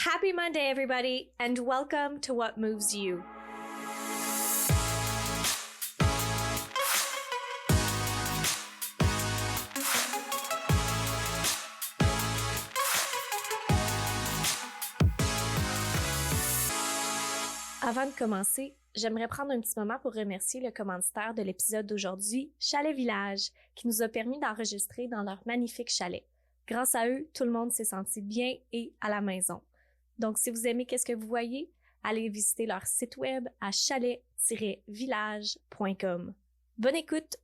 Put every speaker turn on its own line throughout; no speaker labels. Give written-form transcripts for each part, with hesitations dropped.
Happy Monday, everybody, and welcome to What Moves You. Avant de commencer, j'aimerais prendre un petit moment pour remercier le commanditaire de l'épisode d'aujourd'hui, Chalet Village, qui nous a permis d'enregistrer dans leur magnifique chalet. Grâce à eux, tout le monde s'est senti bien et à la maison. Donc, si vous aimez qu'est-ce que vous voyez, allez visiter leur site web à chalet-village.com. Bonne écoute!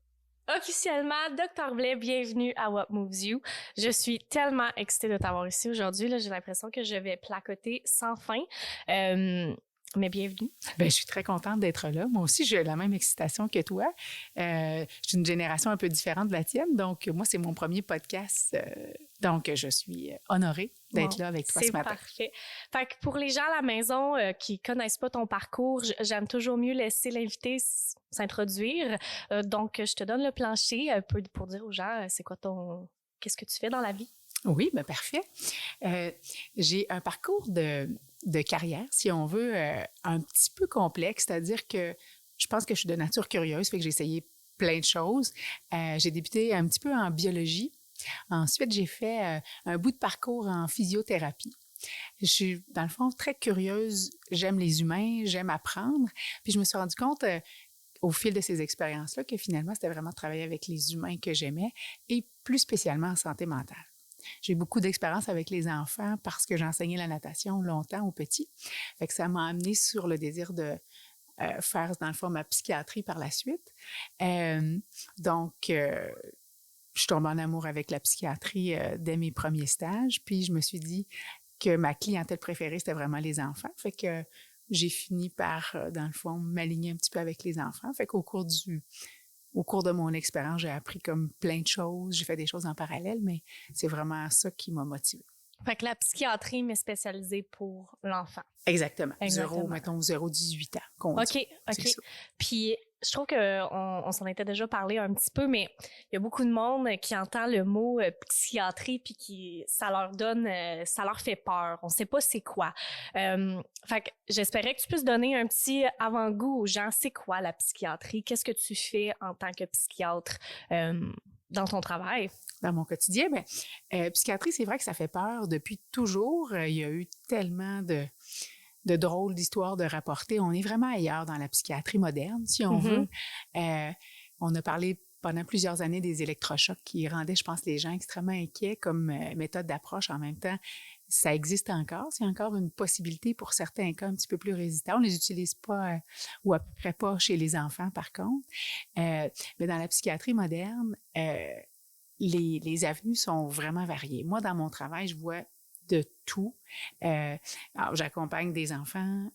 Officiellement, Dr. Blais, bienvenue à What Moves You. Je suis tellement excitée de t'avoir ici aujourd'hui. Là, j'ai l'impression que je vais placoter sans fin. Mais bienvenue.
Ben, je suis très contente d'être là. Moi aussi, j'ai la même excitation que toi. Je suis une génération un peu différente de la tienne. Donc, moi, c'est mon premier podcast. Donc, je suis honorée d'être là avec toi ce matin.
C'est parfait. Fait que pour les gens à la maison qui connaissent pas ton parcours, j'aime toujours mieux laisser l'invité s'introduire. Donc, je te donne le plancher un peu pour dire aux gens, c'est quoi qu'est-ce que tu fais dans la vie?
Oui, ben parfait. J'ai un parcours de carrière, si on veut, un petit peu complexe, c'est-à-dire que je pense que je suis de nature curieuse, fait que j'ai essayé plein de choses. J'ai débuté un petit peu en biologie. Ensuite, j'ai fait un bout de parcours en physiothérapie. Je suis, dans le fond, très curieuse. J'aime les humains, j'aime apprendre. Puis je me suis rendu compte au fil de ces expériences-là que finalement, c'était vraiment de travailler avec les humains que j'aimais et plus spécialement en santé mentale. J'ai beaucoup d'expérience avec les enfants parce que j'enseignais la natation longtemps aux petits. Fait que ça m'a amené sur le désir de faire, dans le fond, ma psychiatrie par la suite. Donc, je suis tombée en amour avec la psychiatrie dès mes premiers stages. Puis, je me suis dit que ma clientèle préférée, c'était vraiment les enfants. Fait que j'ai fini par, dans le fond, m'aligner un petit peu avec les enfants. Fait qu'au cours de mon expérience, j'ai appris comme plein de choses. J'ai fait des choses en parallèle, mais c'est vraiment ça qui m'a motivée.
Fait que la psychiatrie, mais spécialisée pour l'enfant.
Exactement. 0-18 ans.
OK. Puis, je trouve qu'on s'en était déjà parlé un petit peu, mais il y a beaucoup de monde qui entend le mot psychiatrie puis ça leur fait peur. On sait pas c'est quoi. Fait que j'espérais que tu puisses donner un petit avant-goût aux gens. C'est quoi la psychiatrie? Qu'est-ce que tu fais en tant que psychiatre dans ton travail?
Dans mon quotidien, psychiatrie, c'est vrai que ça fait peur depuis toujours. Il y a eu tellement de drôles d'histoires de rapporter. On est vraiment ailleurs dans la psychiatrie moderne, si on veut. On a parlé pendant plusieurs années des électrochocs qui rendaient, je pense, les gens extrêmement inquiets comme méthode d'approche. En même temps, ça existe encore. C'est encore une possibilité pour certains cas un petit peu plus résistants. On les utilise pas ou à peu près pas chez les enfants, par contre. Mais dans la psychiatrie moderne, les avenues sont vraiment variées. Moi, dans mon travail, je vois de tout. Alors, j'accompagne des enfants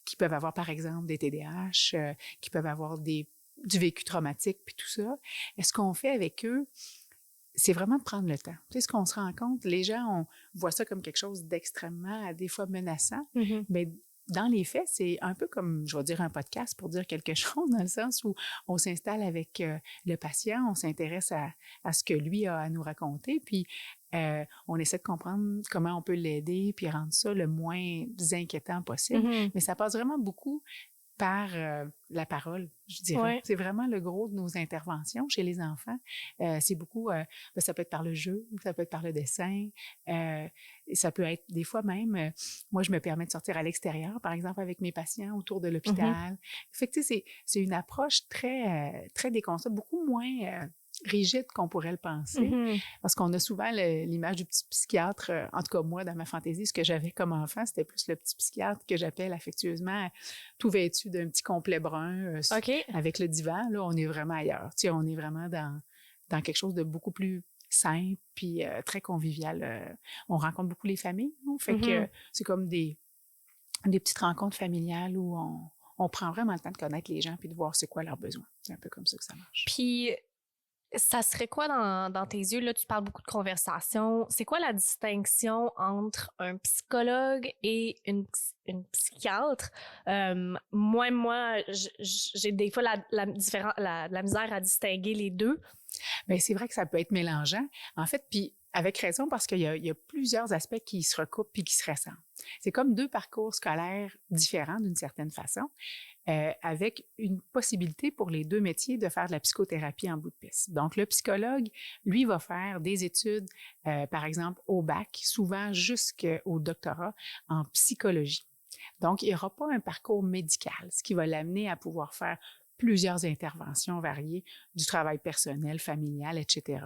qui peuvent avoir, par exemple, des TDAH, qui peuvent avoir du vécu traumatique, puis tout ça. Et ce qu'on fait avec eux, c'est vraiment de prendre le temps. Tu sais, ce qu'on se rend compte, les gens, on voit ça comme quelque chose d'extrêmement, des fois, menaçant, mais dans les faits, c'est un peu comme, je vais dire un podcast pour dire quelque chose, dans le sens où on s'installe avec le patient, on s'intéresse à ce que lui a à nous raconter, puis on essaie de comprendre comment on peut l'aider, puis rendre ça le moins inquiétant possible. Mais ça passe vraiment beaucoup par la parole, je dirais. Ouais. C'est vraiment le gros de nos interventions chez les enfants. C'est beaucoup, ça peut être par le jeu, ça peut être par le dessin, ça peut être des fois même, moi je me permets de sortir à l'extérieur, par exemple avec mes patients autour de l'hôpital. Fait que tu sais, c'est une approche très très déconstruite, beaucoup moins rigide qu'on pourrait le penser, parce qu'on a souvent l'image du petit psychiatre, en tout cas moi, dans ma fantaisie, ce que j'avais comme enfant, c'était plus le petit psychiatre que j'appelle affectueusement tout vêtu d'un petit complet brun avec le divan. Là, on est vraiment ailleurs. Tu sais, on est vraiment dans quelque chose de beaucoup plus simple puis très convivial. On rencontre beaucoup les familles, on fait que c'est comme des petites rencontres familiales où on prend vraiment le temps de connaître les gens puis de voir c'est quoi leurs besoins. C'est un peu comme ça que ça marche.
Puis ça serait quoi dans tes yeux? Là, tu parles beaucoup de conversation. C'est quoi la distinction entre un psychologue et une psychiatre? Moi, j'ai des fois la misère à distinguer les deux.
Bien, c'est vrai que ça peut être mélangeant. En fait, puis Avec raison, parce qu'il y a plusieurs aspects qui se recoupent puis qui se ressemblent. C'est comme deux parcours scolaires différents d'une certaine façon, avec une possibilité pour les deux métiers de faire de la psychothérapie en bout de piste. Donc, le psychologue, lui, va faire des études, par exemple, au bac, souvent jusqu'au doctorat en psychologie. Donc, il n'y aura pas un parcours médical, ce qui va l'amener à pouvoir faire plusieurs interventions variées du travail personnel, familial, etc.,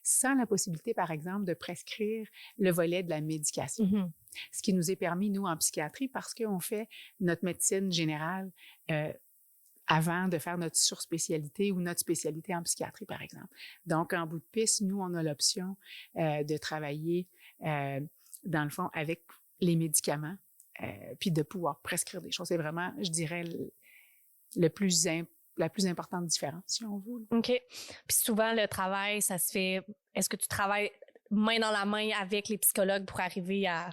sans la possibilité, par exemple, de prescrire le volet de la médication.
Mm-hmm.
Ce qui nous est permis, nous, en psychiatrie, parce qu'on fait notre médecine générale avant de faire notre surspécialité ou notre spécialité en psychiatrie, par exemple. Donc, en bout de piste, nous, on a l'option de travailler, dans le fond, avec les médicaments, puis de pouvoir prescrire des choses. C'est vraiment, je dirais, la plus importante différence, si on veut.
OK. Puis souvent, le travail, ça se fait... Est-ce que tu travailles main dans la main avec les psychologues pour arriver à...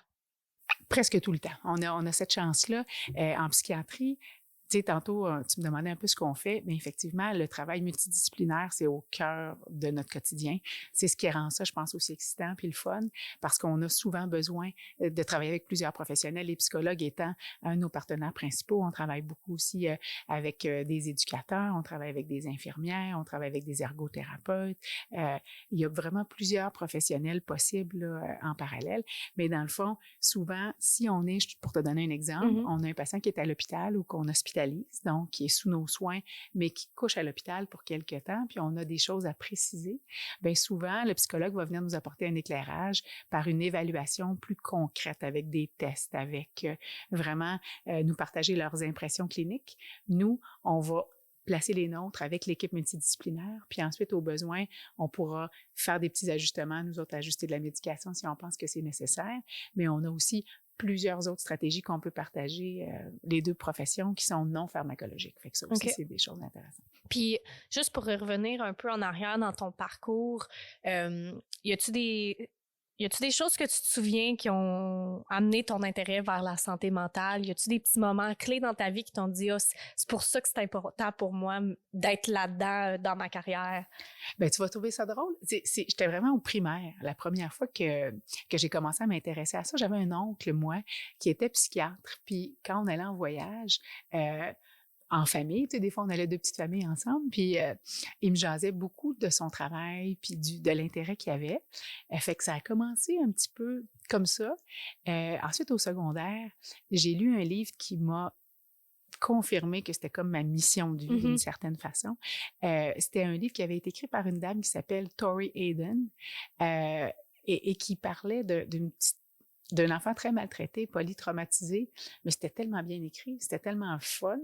Presque tout le temps. On a cette chance-là. En psychiatrie, tu sais, tantôt, tu me demandais un peu ce qu'on fait, mais effectivement, le travail multidisciplinaire, c'est au cœur de notre quotidien. C'est ce qui rend ça, je pense, aussi excitant puis le fun, parce qu'on a souvent besoin de travailler avec plusieurs professionnels, les psychologues étant un de nos partenaires principaux. On travaille beaucoup aussi avec des éducateurs, on travaille avec des infirmières, on travaille avec des ergothérapeutes. Il y a vraiment plusieurs professionnels possibles là, en parallèle, mais dans le fond, souvent, si on est, pour te donner un exemple, on a un patient qui est à l'hôpital ou qu'on hospitalise, donc qui est sous nos soins, mais qui couche à l'hôpital pour quelque temps, puis on a des choses à préciser, bien souvent, le psychologue va venir nous apporter un éclairage par une évaluation plus concrète avec des tests, avec vraiment nous partager leurs impressions cliniques. Nous, on va placer les nôtres avec l'équipe multidisciplinaire, puis ensuite, au besoin, on pourra faire des petits ajustements, nous autres, ajuster de la médication si on pense que c'est nécessaire, mais on a aussi plusieurs autres stratégies qu'on peut partager, les deux professions qui sont non pharmacologiques. Fait que ça aussi, c'est des choses intéressantes.
Puis, juste pour revenir un peu en arrière dans ton parcours, y a-tu des choses que tu te souviens qui ont amené ton intérêt vers la santé mentale? Y a-tu des petits moments clés dans ta vie qui t'ont dit, c'est pour ça que c'est important pour moi d'être là-dedans dans ma carrière?
Bien, tu vas trouver ça drôle. J'étais vraiment au primaire. La première fois que j'ai commencé à m'intéresser à ça, j'avais un oncle, moi, qui était psychiatre. Puis quand on allait en voyage, en famille, tu sais, des fois, on allait deux petites familles ensemble, puis il me jasait beaucoup de son travail, puis de l'intérêt qu'il avait. Fait que ça a commencé un petit peu comme ça. Ensuite, au secondaire, j'ai lu un livre qui m'a confirmé que c'était comme ma mission de vie d'une certaine façon. C'était un livre qui avait été écrit par une dame qui s'appelle Tori Hayden et qui parlait d'un enfant très maltraité, polytraumatisé, mais c'était tellement bien écrit, c'était tellement fun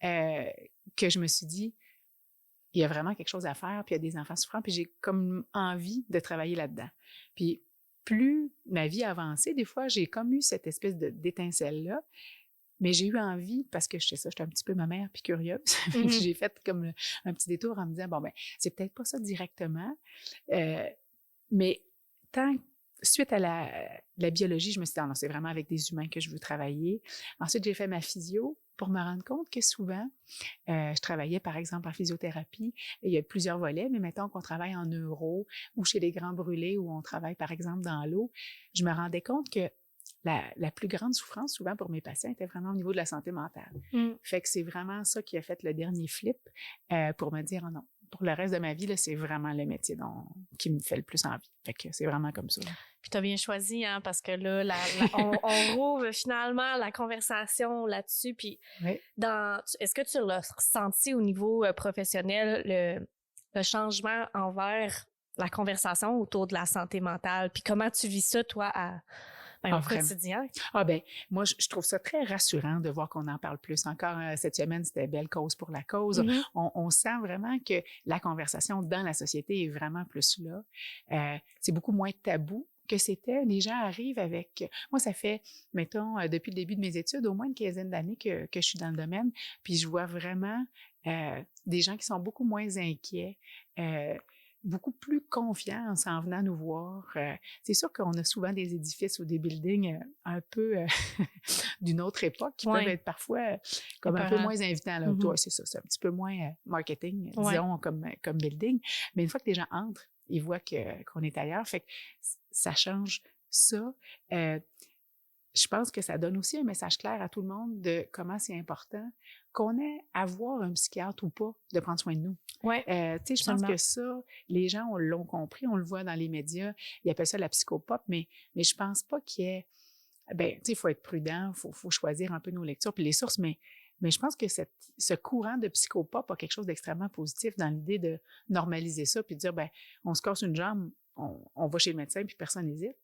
que je me suis dit, il y a vraiment quelque chose à faire, puis il y a des enfants souffrants, puis j'ai comme envie de travailler là-dedans. Puis plus ma vie avançait, des fois, j'ai comme eu cette espèce d'étincelle-là, mais j'ai eu envie, parce que je sais ça, j'étais un petit peu ma mère puis curieuse, j'ai fait comme un petit détour en me disant, bon, ben c'est peut-être pas ça directement, mais suite à la biologie, je me suis dit, non, c'est vraiment avec des humains que je veux travailler. Ensuite, j'ai fait ma physio pour me rendre compte que souvent, je travaillais, par exemple, en physiothérapie. Il y a plusieurs volets, mais mettons qu'on travaille en neuro ou chez les grands brûlés où on travaille, par exemple, dans l'eau. Je me rendais compte que la plus grande souffrance, souvent, pour mes patients, était vraiment au niveau de la santé mentale. Fait que c'est vraiment ça qui a fait le dernier flip pour me dire, oh non, pour le reste de ma vie, là, c'est vraiment le métier qui me fait le plus envie. Fait que c'est vraiment comme ça.
Puis t'as bien choisi, hein, parce que là, on rouvre finalement la conversation là-dessus. Puis,
oui.
Est-ce que tu l'as ressenti au niveau professionnel, le changement envers la conversation autour de la santé mentale? Puis comment tu vis ça, toi, au quotidien?
Moi, je trouve ça très rassurant de voir qu'on en parle plus. Encore cette semaine, c'était Belle cause pour la cause. On sent vraiment que la conversation dans la société est vraiment plus là. C'est beaucoup moins tabou que c'était. Les gens arrivent avec... Moi, ça fait, mettons, depuis le début de mes études, au moins une quinzaine d'années que je suis dans le domaine, puis je vois vraiment des gens qui sont beaucoup moins inquiets, beaucoup plus confiants en s'en venant nous voir. C'est sûr qu'on a souvent des édifices ou des buildings un peu d'une autre époque qui peuvent être parfois comme un peu moins invitants. Là. Toi, c'est ça, c'est un petit peu moins marketing, disons, comme building. Mais une fois que les gens entrent, ils voient qu'on est ailleurs. Fait que ça change ça. Je pense que ça donne aussi un message clair à tout le monde de comment c'est important qu'on ait à voir un psychiatre ou pas, de prendre soin de nous.
Oui,
Tu sais, je pense que ça, les gens l'ont compris, on le voit dans les médias, ils appellent ça la psychopop, mais je pense pas qu'il y ait... Ben, tu sais, il faut être prudent, faut choisir un peu nos lectures puis les sources, mais je pense que ce courant de psychopop a quelque chose d'extrêmement positif dans l'idée de normaliser ça puis de dire, ben, on se casse une jambe, on va chez le médecin puis personne n'hésite.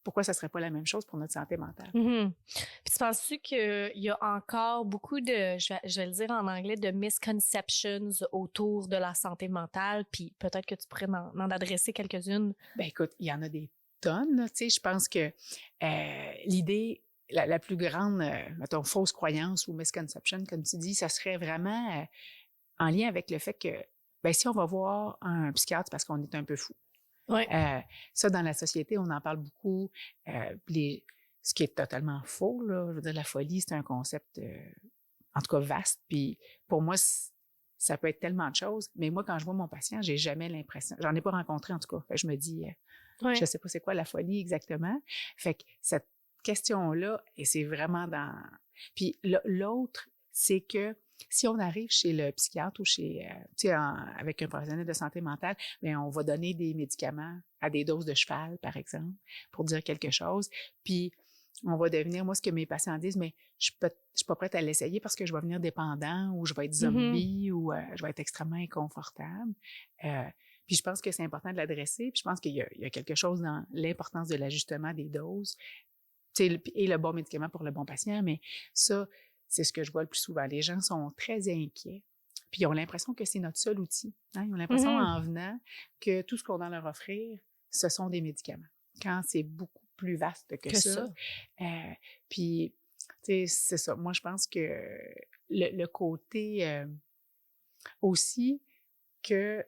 Pourquoi ça serait pas la même chose pour notre santé mentale?
Mm-hmm. Puis tu penses-tu qu'il y a encore beaucoup de, je vais le dire en anglais, de misconceptions autour de la santé mentale, puis peut-être que tu pourrais m'en adresser quelques-unes?
Ben écoute, il y en a des tonnes, tu sais, je pense que l'idée, la plus grande, mettons, fausse croyance ou misconception, comme tu dis, ça serait vraiment en lien avec le fait que, ben si on va voir un psychiatre, c'est parce qu'on est un peu fou.
Ouais.
Ça, dans la société, on en parle beaucoup. Ce qui est totalement faux, là. Je veux dire, la folie, c'est un concept, en tout cas, vaste. Puis pour moi, ça peut être tellement de choses. Mais moi, quand je vois mon patient, j'ai jamais l'impression... J'en ai pas rencontré, en tout cas. Fait que je me dis, je sais pas c'est quoi la folie exactement. Fait que cette question-là, et c'est vraiment dans... Puis l'autre, c'est que si on arrive chez le psychiatre ou chez, avec un professionnel de santé mentale, bien, on va donner des médicaments à des doses de cheval, par exemple, pour dire quelque chose. Puis, on va devenir, moi, ce que mes patients disent, mais je suis pas prête à l'essayer parce que je vais devenir dépendant ou je vais être zombie ou je vais être extrêmement inconfortable. Puis, je pense que c'est important de l'adresser. Puis, je pense qu'il y a quelque chose dans l'importance de l'ajustement des doses et le bon médicament pour le bon patient. Mais ça, c'est ce que je vois le plus souvent. Les gens sont très inquiets, puis ils ont l'impression que c'est notre seul outil. Hein? Ils ont l'impression, en venant, que tout ce qu'on a à leur offrir, ce sont des médicaments, quand c'est beaucoup plus vaste que ça. Puis, tu sais, c'est ça. Moi, je pense que le côté aussi que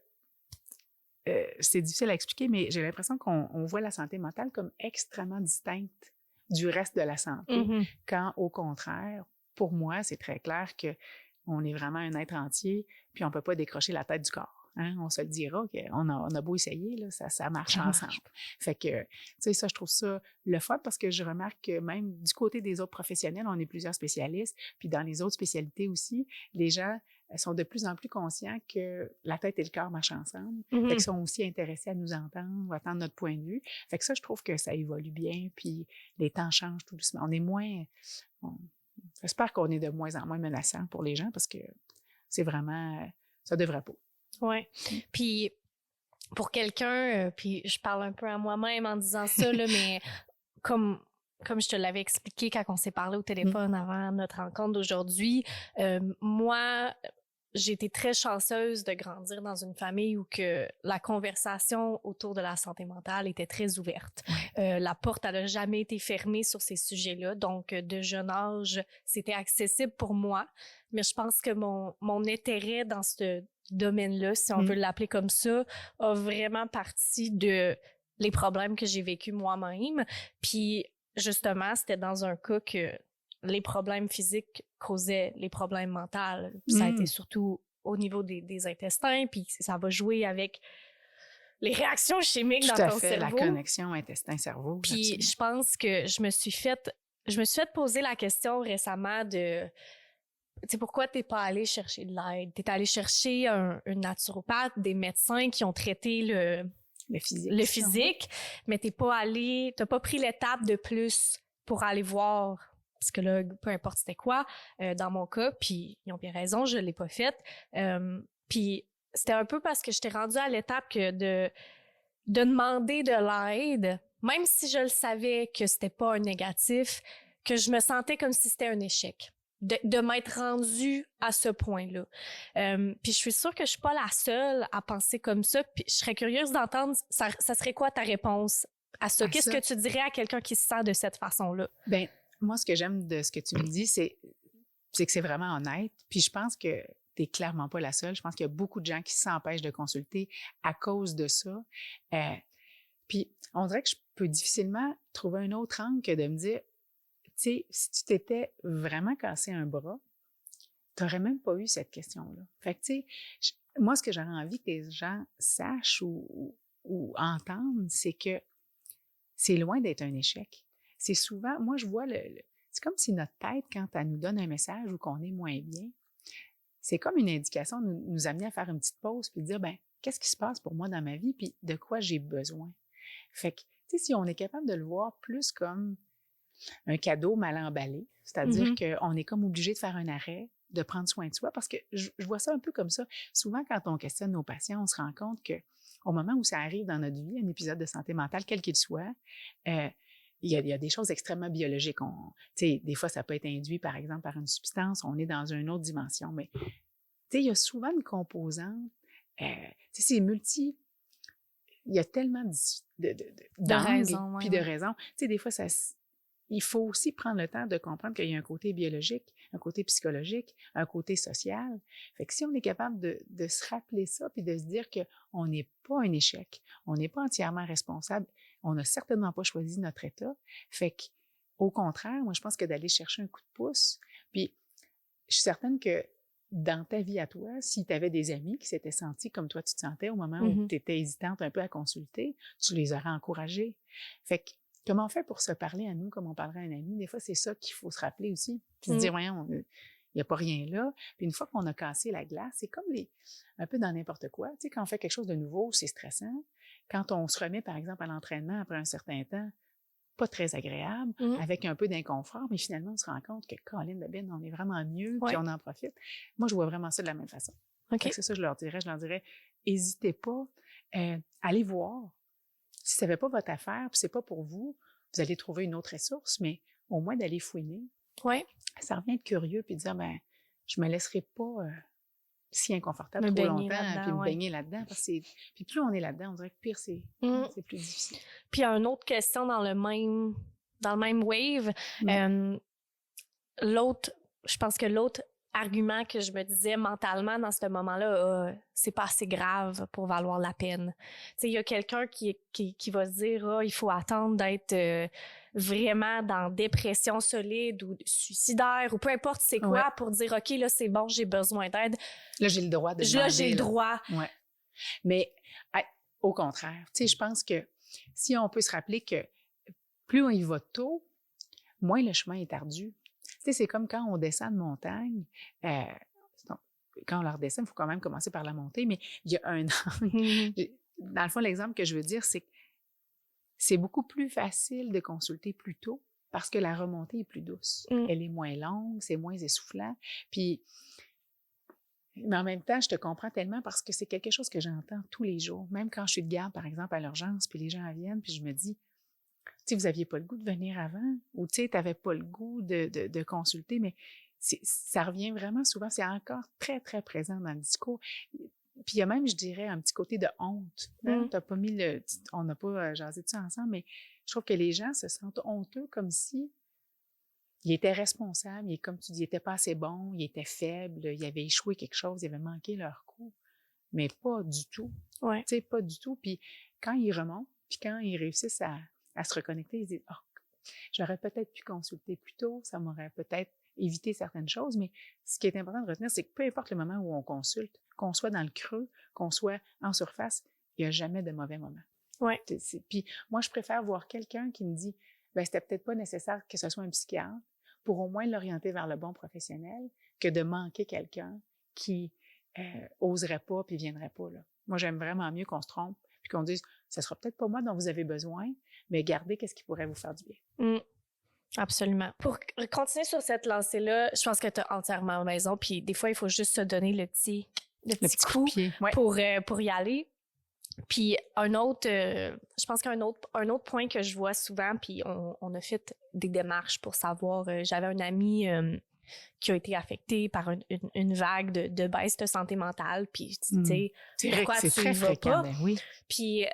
c'est difficile à expliquer, mais j'ai l'impression qu'on voit la santé mentale comme extrêmement distincte du reste de la santé, quand, au contraire, pour moi, c'est très clair qu'on est vraiment un être entier, puis on peut pas décrocher la tête du corps. Hein? On se le dira, on a beau essayer, là, ça marche ensemble. Fait que, tu sais, ça, je trouve ça le fun parce que je remarque que même du côté des autres professionnels, on est plusieurs spécialistes, puis dans les autres spécialités aussi, les gens sont de plus en plus conscients que la tête et le corps marchent ensemble. Fait qu'ils sont aussi intéressés à nous entendre ou à entendre notre point de vue. Fait que ça, je trouve que ça évolue bien, puis les temps changent tout doucement. On est moins... J'espère qu'on est de moins en moins menaçant pour les gens parce que c'est vraiment... ça devrait pas.
Oui. Puis pour quelqu'un, puis je parle un peu à moi-même en disant ça, là, mais comme je te l'avais expliqué quand on s'est parlé au téléphone avant notre rencontre d'aujourd'hui, moi, j'ai été très chanceuse de grandir dans une famille où que la conversation autour de la santé mentale était très ouverte. La porte, elle a jamais été fermée sur ces sujets-là. Donc, de jeune âge, c'était accessible pour moi. Mais je pense que mon intérêt dans ce domaine-là, si on veut l'appeler comme ça, a vraiment parti de les problèmes que j'ai vécus moi-même. Puis, justement, c'était dans un cas que les problèmes physiques causaient les problèmes mentaux. Ça a été surtout au niveau des intestins, puis ça va jouer avec les réactions chimiques dans ton cerveau. Tout à fait,
la connexion intestin-cerveau.
Puis absolument. Je pense que je me suis fait poser la question récemment de... Tu sais, pourquoi t'es pas allé chercher de l'aide? T'es allé chercher un naturopathe, des médecins qui ont traité le physique, mais t'as pas pris l'étape de plus pour aller voir psychologue, peu importe c'était quoi, dans mon cas, puis ils ont bien raison, je l'ai pas faite. Puis c'était un peu parce que j'étais rendue à l'étape que de demander de l'aide, même si je le savais que c'était pas un négatif, que je me sentais comme si c'était un échec. De m'être rendue à ce point-là. Puis je suis sûre que je suis pas la seule à penser comme ça. Puis je serais curieuse d'entendre, ça serait quoi ta réponse à ça? Qu'est-ce que tu dirais à quelqu'un qui se sent de cette façon-là?
Ben, moi, ce que j'aime de ce que tu me dis, c'est que c'est vraiment honnête. Puis je pense que t'es clairement pas la seule. Je pense qu'il y a beaucoup de gens qui s'empêchent de consulter à cause de ça. Puis on dirait que je peux difficilement trouver un autre angle que de me dire, tu sais, si tu t'étais vraiment cassé un bras, tu n'aurais même pas eu cette question-là. Fait que, tu sais, moi, ce que j'aurais envie que les gens sachent ou entendent, c'est que c'est loin d'être un échec. C'est souvent, moi, je vois c'est comme si notre tête, quand elle nous donne un message ou qu'on est moins bien, c'est comme une indication de nous amener à faire une petite pause puis de dire, ben qu'est-ce qui se passe pour moi dans ma vie puis de quoi j'ai besoin. Fait que, tu sais, si on est capable de le voir plus comme un cadeau mal emballé, c'est-à-dire qu'on est comme obligé de faire un arrêt, de prendre soin de soi, parce que je vois ça un peu comme ça. Souvent, quand on questionne nos patients, on se rend compte qu'au moment où ça arrive dans notre vie, un épisode de santé mentale, quel qu'il soit, il y a des choses extrêmement biologiques. Des fois, ça peut être induit, par exemple, par une substance. On est dans une autre dimension. Mais il y a souvent une composante. C'est multi. Il y a tellement d'angles puis de raisons. Des fois, il faut aussi prendre le temps de comprendre qu'il y a un côté biologique, un côté psychologique, un côté social. Fait que si on est capable de se rappeler ça puis de se dire qu'on n'est pas un échec, on n'est pas entièrement responsable, on n'a certainement pas choisi notre état. Fait que, au contraire, moi, je pense que d'aller chercher un coup de pouce, puis je suis certaine que dans ta vie à toi, si tu avais des amis qui s'étaient sentis comme toi tu te sentais au moment où tu étais hésitante un peu à consulter, tu les aurais encouragés. Fait que, comment on fait pour se parler à nous comme on parlerait à un ami? Des fois, c'est ça qu'il faut se rappeler aussi. Puis se dire, voyons, il n'y a pas rien là. Puis une fois qu'on a cassé la glace, c'est comme un peu dans n'importe quoi. Tu sais, quand on fait quelque chose de nouveau, c'est stressant. Quand on se remet, par exemple, à l'entraînement après un certain temps, pas très agréable, avec un peu d'inconfort, mais finalement, on se rend compte que, Colin de Ben, on est vraiment mieux, puis on en profite. Moi, je vois vraiment ça de la même façon. Okay. C'est ça, je leur dirais, n'hésitez pas, allez voir. Si ça ne fait pas votre affaire, puis c'est pas pour vous, vous allez trouver une autre ressource, mais au moins d'aller fouiner.
Ouais.
Ça revient être curieux, puis de dire, ben, je me laisserai pas si inconfortable trop longtemps, puis me baigner là-dedans. Puis plus on est là-dedans, on dirait que pire, c'est plus difficile.
Puis il y a une autre question dans le même wave. Je pense que l'autre argument que je me disais mentalement dans ce moment-là, c'est pas assez grave pour valoir la peine. Tu sais, il y a quelqu'un qui va se dire, il faut attendre d'être vraiment dans dépression solide ou suicidaire ou peu importe c'est quoi pour dire, OK, là, c'est bon, j'ai besoin d'aide.
Là, j'ai le droit de demander.
Là, j'ai le droit.
Ouais. Mais au contraire, tu sais, je pense que si on peut se rappeler que plus on y va tôt, moins le chemin est ardu. Tu sais, c'est comme quand on descend de montagne, quand on la redescend, il faut quand même commencer par la montée, mais il y a un angle. Dans le fond, l'exemple que je veux dire, c'est que c'est beaucoup plus facile de consulter plus tôt parce que la remontée est plus douce. Elle est moins longue, c'est moins essoufflant. Puis, mais en même temps, je te comprends tellement parce que c'est quelque chose que j'entends tous les jours. Même quand je suis de garde, par exemple, à l'urgence, puis les gens viennent, puis je me dis, tu sais, vous n'aviez pas le goût de venir avant, ou tu sais, tu n'avais pas le goût de consulter, mais ça revient vraiment souvent, c'est encore très, très présent dans le discours. Puis il y a même, je dirais, un petit côté de honte. T'as pas mis on n'a pas jasé de ça ensemble, mais je trouve que les gens se sentent honteux comme si ils étaient responsables, comme tu dis, ils n'étaient pas assez bons, ils étaient faibles, ils avaient échoué quelque chose, ils avaient manqué leur coup. Mais pas du tout.
Ouais.
Tu sais, pas du tout. Puis quand ils remontent, puis quand ils réussissent à se reconnecter, ils disent « j'aurais peut-être pu consulter plus tôt, ça m'aurait peut-être évité certaines choses, mais ce qui est important de retenir, c'est que peu importe le moment où on consulte, qu'on soit dans le creux, qu'on soit en surface, il n'y a jamais de mauvais moment. »
Ouais.
Puis moi, je préfère voir quelqu'un qui me dit « ben c'était peut-être pas nécessaire que ce soit un psychiatre pour au moins l'orienter vers le bon professionnel que de manquer quelqu'un qui oserait pas puis viendrait pas. » Là. Moi, j'aime vraiment mieux qu'on se trompe puis qu'on dise « ce sera peut-être pas moi dont vous avez besoin, mais gardez qu'est-ce qui pourrait vous faire du bien. »
Absolument. Pour continuer sur cette lancée-là, je pense que tu as entièrement raison. Puis des fois, il faut juste se donner le petit coup pour y aller. Puis je pense qu'un autre point que je vois souvent, puis on a fait des démarches pour savoir, j'avais un ami qui a été affecté par une vague de baisse de santé mentale, puis tu sais, pourquoi tu y vas pas?
Ben oui.
Puis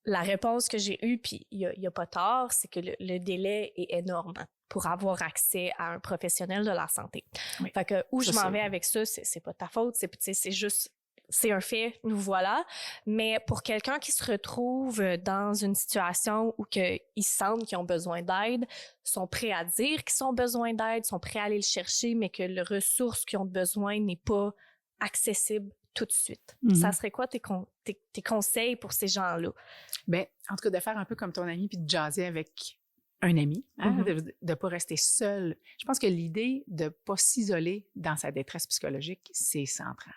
la réponse que j'ai eue, puis il y a pas tort, c'est que le délai est énorme pour avoir accès à un professionnel de la santé. Oui. Fait que où je m'en vais avec ça, c'est pas ta faute, c'est juste, c'est un fait, nous voilà. Mais pour quelqu'un qui se retrouve dans une situation où ils sentent qu'ils ont besoin d'aide, sont prêts à dire qu'ils ont besoin d'aide, sont prêts à aller le chercher, mais que la ressource qu'ils ont besoin n'est pas accessible tout de suite.
Mhm.
Ça serait quoi tes conseils pour ces gens-là?
Bien, en tout cas, de faire un peu comme ton ami puis de jaser avec un ami, hein, de ne pas rester seul. Je pense que l'idée de ne pas s'isoler dans sa détresse psychologique, c'est central.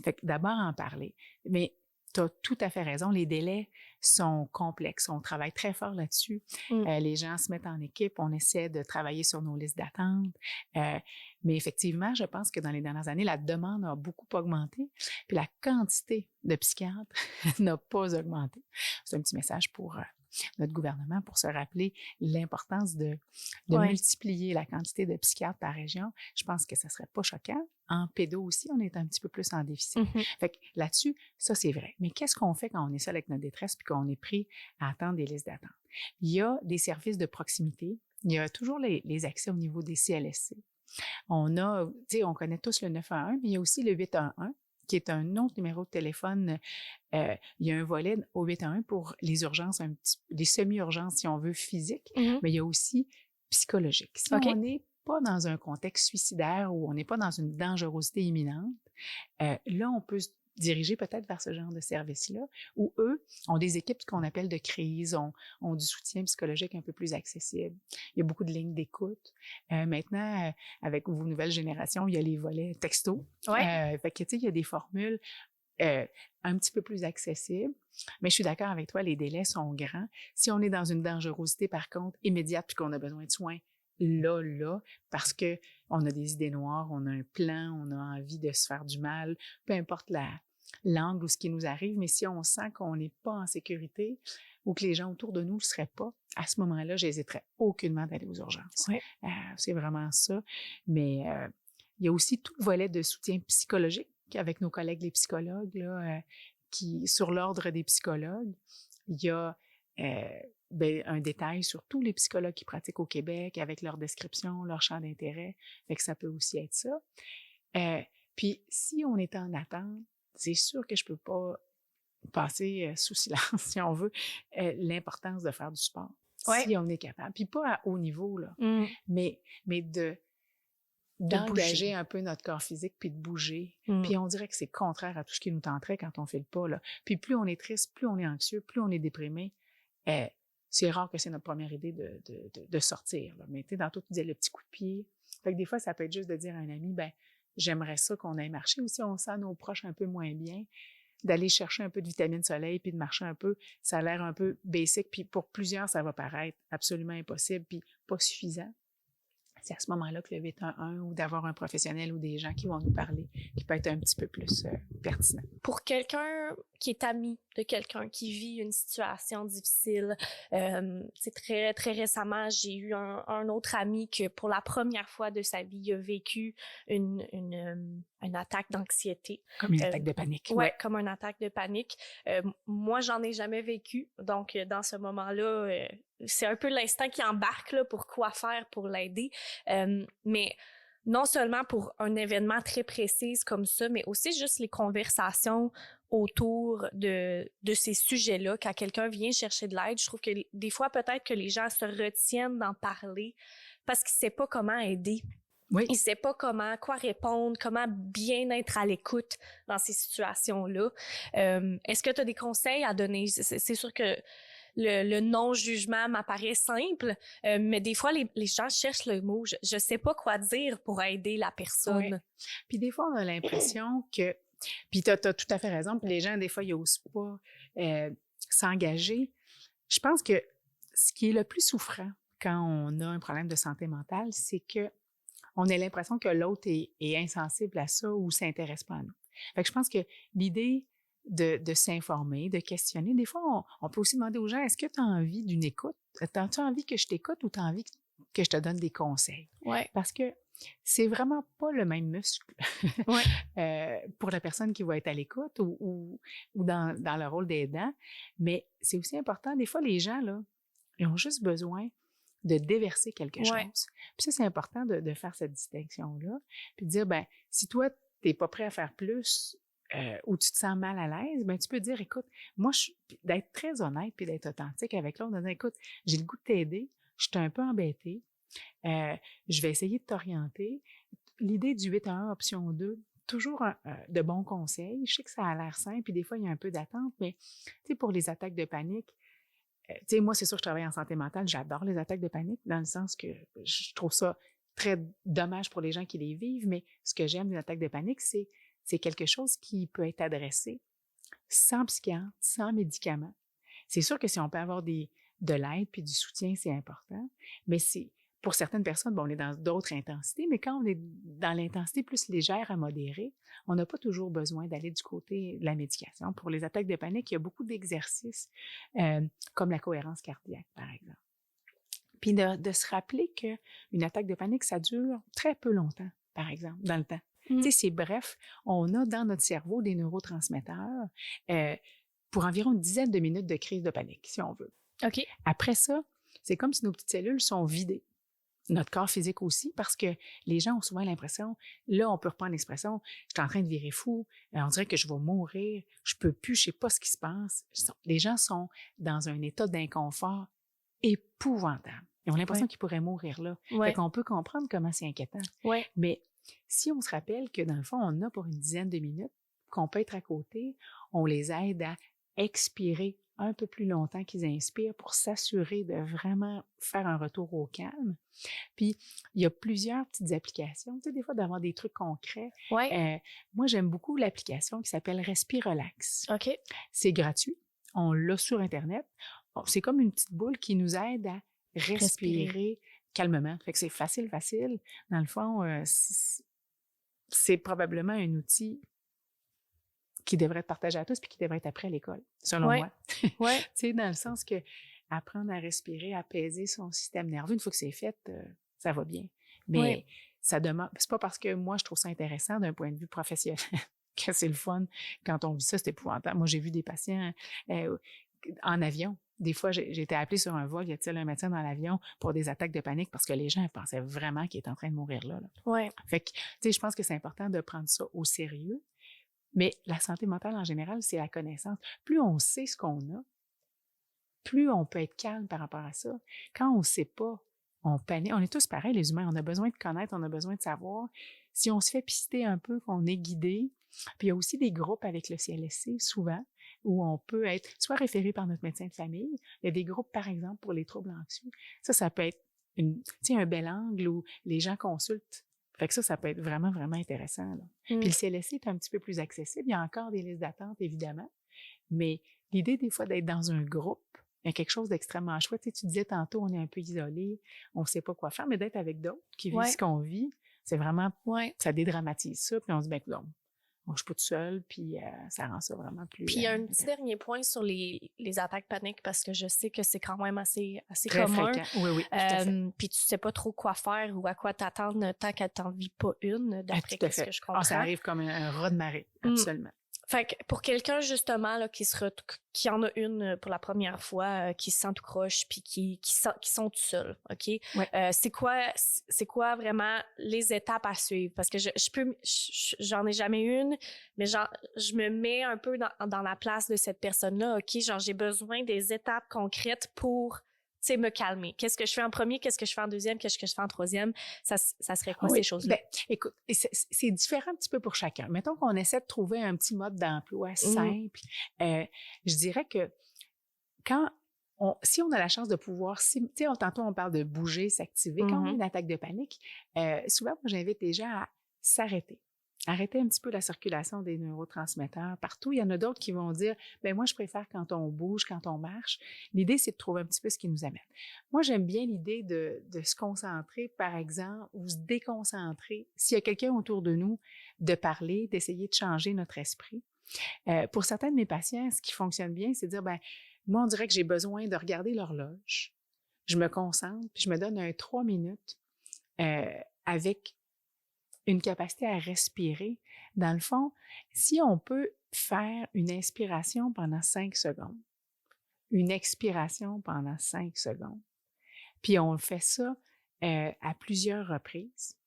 Fait que d'abord en parler. Mais tu as tout à fait raison, les délais sont complexes. On travaille très fort là-dessus. Les gens se mettent en équipe, on essaie de travailler sur nos listes d'attente. Mais effectivement, je pense que dans les dernières années, la demande a beaucoup augmenté, puis la quantité de psychiatres n'a pas augmenté. C'est un petit message pour notre gouvernement pour se rappeler l'importance de multiplier la quantité de psychiatres par région. Je pense que ça serait pas choquant. En pédo aussi, on est un petit peu plus en déficit. Fait que là-dessus, ça, c'est vrai. Mais qu'est-ce qu'on fait quand on est seul avec notre détresse puis qu'on est pris à attendre des listes d'attente? Il y a des services de proximité. Il y a toujours les accès au niveau des CLSC. On a, tu sais, on connaît tous le 911, mais il y a aussi le 811 qui est un autre numéro de téléphone. Il y a un volet au 811 pour les urgences, des semi-urgences, si on veut, physiques, mais il y a aussi psychologiques. Si on n'est pas dans un contexte suicidaire ou on n'est pas dans une dangerosité imminente, là, on peut se diriger peut-être vers ce genre de service-là, où eux ont des équipes qu'on appelle de crise, ont du soutien psychologique un peu plus accessible. Il y a beaucoup de lignes d'écoute. Maintenant, avec vos nouvelles générations, il y a les volets texto. Fait que, tu sais, il y a des formules un petit peu plus accessibles. Mais je suis d'accord avec toi, les délais sont grands. Si on est dans une dangerosité, par contre, immédiate, puis qu'on a besoin de soins, là, parce que on a des idées noires, on a un plan, on a envie de se faire du mal, peu importe l'angle ou ce qui nous arrive, mais si on sent qu'on n'est pas en sécurité ou que les gens autour de nous ne le seraient pas, à ce moment-là, j'hésiterais aucunement d'aller aux urgences. C'est vraiment ça. Mais il y a aussi tout le volet de soutien psychologique avec nos collègues les psychologues, là, qui, sur l'ordre des psychologues, il y a un détail sur tous les psychologues qui pratiquent au Québec avec leur description, leur champ d'intérêt. Fait que ça peut aussi être ça. Puis, si on est en attente, c'est sûr que je peux pas passer sous silence, si on veut, l'importance de faire du sport. Si on est capable. Puis pas à haut niveau, là, mais d'engager un peu notre corps physique puis de bouger. Puis on dirait que c'est contraire à tout ce qui nous tenterait quand on fait le pas, là. Puis plus on est triste, plus on est anxieux, plus on est déprimé, c'est rare que c'est notre première idée de sortir, là. Mais tu sais, dans tout, tu disais le petit coup de pied. Fait que des fois, ça peut être juste de dire à un ami, j'aimerais ça qu'on aille marcher. Ou si on sent nos proches un peu moins bien, d'aller chercher un peu de vitamine soleil puis de marcher un peu, ça a l'air un peu basic. Puis pour plusieurs, ça va paraître absolument impossible puis pas suffisant. C'est à ce moment-là que le 811 ou d'avoir un professionnel ou des gens qui vont nous parler, qui peut être un petit peu plus pertinent.
Pour quelqu'un qui est ami de quelqu'un qui vit une situation difficile, c'est très, très récemment, j'ai eu un autre ami que pour la première fois de sa vie, il a vécu une attaque d'anxiété.
Comme une attaque de panique.
Ouais, comme une attaque de panique. Moi, j'en ai jamais vécu. Donc, dans ce moment-là, c'est un peu l'instinct qui embarque là, pour quoi faire pour l'aider. Mais non seulement pour un événement très précis comme ça, mais aussi juste les conversations autour de ces sujets-là. Quand quelqu'un vient chercher de l'aide, je trouve que des fois, peut-être que les gens se retiennent d'en parler parce qu'ils ne savent pas comment aider.
Oui.
Ils ne savent pas quoi répondre, comment bien être à l'écoute dans ces situations-là. Est-ce que tu as des conseils à donner? C'est sûr que le non-jugement m'apparaît simple, mais des fois, les gens cherchent le mot. Je sais pas quoi dire pour aider la personne.
Ouais. Puis des fois, on a l'impression que... Puis t'as tout à fait raison. Puis les gens, des fois, ils n'osent pas s'engager. Je pense que ce qui est le plus souffrant quand on a un problème de santé mentale, c'est que on a l'impression que l'autre est insensible à ça ou s'intéresse pas à nous. Fait que je pense que l'idée de s'informer, de questionner, des fois, on peut aussi demander aux gens, est-ce que tu as envie d'une écoute? As-tu envie que je t'écoute ou tu as envie que je te donne des conseils?
Ouais.
Parce que c'est vraiment pas le même muscle pour la personne qui va être à l'écoute ou dans le rôle d'aidant. Mais c'est aussi important, des fois, les gens, là, ils ont juste besoin de déverser quelque chose. Puis ça, c'est important de faire cette distinction-là. Puis de dire, si toi, tu n'es pas prêt à faire plus ou tu te sens mal à l'aise, tu peux dire, écoute, moi, d'être très honnête puis d'être authentique avec l'autre, de dire, écoute, j'ai le goût de t'aider, je suis un peu embêtée, je vais essayer de t'orienter. L'idée du 8-1 option 2, toujours de bons conseils. Je sais que ça a l'air simple, puis des fois, il y a un peu d'attente, mais pour les attaques de panique, moi, c'est sûr que je travaille en santé mentale, j'adore les attaques de panique, dans le sens que je trouve ça très dommage pour les gens qui les vivent, mais ce que j'aime d'une attaque de panique, c'est quelque chose qui peut être adressé sans psychiatre, sans médicaments. C'est sûr que si on peut avoir de l'aide puis du soutien, c'est important, mais pour certaines personnes, on est dans d'autres intensités, mais quand on est dans l'intensité plus légère à modérée, on n'a pas toujours besoin d'aller du côté de la médication. Pour les attaques de panique, il y a beaucoup d'exercices, comme la cohérence cardiaque, par exemple. Puis de se rappeler qu'une attaque de panique, ça dure très peu longtemps, par exemple, dans le temps. C'est bref, on a dans notre cerveau des neurotransmetteurs pour environ une dizaine de minutes de crise de panique, si on veut.
OK.
Après ça, c'est comme si nos petites cellules sont vidées. Notre corps physique aussi, parce que les gens ont souvent l'impression, là, on peut reprendre l'expression, je suis en train de virer fou, on dirait que je vais mourir, je peux plus, je sais pas ce qui se passe. Les gens sont dans un état d'inconfort épouvantable. Ils ont l'impression qu'ils pourraient mourir là. Fait qu'on peut comprendre comment c'est inquiétant. Mais si on se rappelle que dans le fond, on a pour une dizaine de minutes, qu'on peut être à côté, on les aide à expirer un peu plus longtemps qu'ils inspirent pour s'assurer de vraiment faire un retour au calme. Puis, il y a plusieurs petites applications, des fois d'avoir des trucs concrets. Moi, j'aime beaucoup l'application qui s'appelle Respirelax.
OK.
C'est gratuit. On l'a sur Internet. C'est comme une petite boule qui nous aide à respirer calmement. Fait que c'est facile. Dans le fond, c'est probablement un outil qui devrait être partagé à tous puis qui devrait être appris à l'école, selon moi. Dans le sens que apprendre à respirer, apaiser son système nerveux, une fois que c'est fait, ça va bien. Mais ça demande... C'est pas parce que moi, je trouve ça intéressant d'un point de vue professionnel que c'est le fun. Quand on vit ça, c'est épouvantable. Moi, j'ai vu des patients en avion. Des fois, j'ai été appelée sur un vol, y a-t-il un médecin dans l'avion pour des attaques de panique parce que les gens pensaient vraiment qu'il était en train de mourir là. Fait que, je pense que c'est important de prendre ça au sérieux. Mais la santé mentale, en général, c'est la connaissance. Plus on sait ce qu'on a, plus on peut être calme par rapport à ça. Quand on ne sait pas, on panique. On est tous pareils, les humains. On a besoin de connaître, on a besoin de savoir. Si on se fait pister un peu, qu'on est guidé, puis il y a aussi des groupes avec le CLSC, souvent, où on peut être soit référé par notre médecin de famille. Il y a des groupes, par exemple, pour les troubles anxieux. Ça peut être un bel angle où les gens consultent. Fait que ça peut être vraiment, vraiment intéressant. Là. Puis le CLSC est un petit peu plus accessible. Il y a encore des listes d'attente, évidemment. Mais l'idée, des fois, d'être dans un groupe, il y a quelque chose d'extrêmement chouette. Tu disais tantôt, on est un peu isolé, on ne sait pas quoi faire, mais d'être avec d'autres qui vivent ce qu'on vit, c'est vraiment, ça dédramatise ça. Puis on se dit, non, je ne suis pas toute seule, puis ça rend ça vraiment plus...
Puis il y a un petit dernier point sur les attaques paniques, parce que je sais que c'est quand même assez
très
commun.
Fréquent. Oui, tout à fait.
Puis tu sais pas trop quoi faire ou à quoi t'attendre tant qu'elle t'en vit pas une, d'après ce que je comprends.
Ça arrive comme un ras de marée, absolument.
Fait que pour quelqu'un, justement, là, qui en a une pour la première fois, qui se sent tout croche, puis qui sont tout seuls, OK? C'est quoi vraiment les étapes à suivre? Parce que j'en ai jamais une, mais je me mets un peu dans la place de cette personne-là, OK? J'ai besoin des étapes concrètes pour, me calmer. Qu'est-ce que je fais en premier? Qu'est-ce que je fais en deuxième? Qu'est-ce que je fais en troisième? Ça serait quoi ces choses-là?
Écoute, c'est différent un petit peu pour chacun. Mettons qu'on essaie de trouver un petit mode d'emploi simple. Je dirais que si on a la chance de pouvoir, tantôt on parle de bouger, s'activer, quand on a une attaque de panique, souvent, moi, j'invite les gens à s'arrêter. Arrêter un petit peu la circulation des neurotransmetteurs partout. Il y en a d'autres qui vont dire, moi, je préfère quand on bouge, quand on marche. L'idée, c'est de trouver un petit peu ce qui nous amène. Moi, j'aime bien l'idée de se concentrer, par exemple, ou se déconcentrer. S'il y a quelqu'un autour de nous, de parler, d'essayer de changer notre esprit. Pour certains de mes patients, ce qui fonctionne bien, c'est de dire, moi, on dirait que j'ai besoin de regarder l'horloge. Je me concentre, puis je me donne 3 minutes avec une capacité à respirer. Dans le fond, si on peut faire une inspiration pendant 5 secondes, une expiration pendant 5 secondes, puis on fait ça à plusieurs reprises,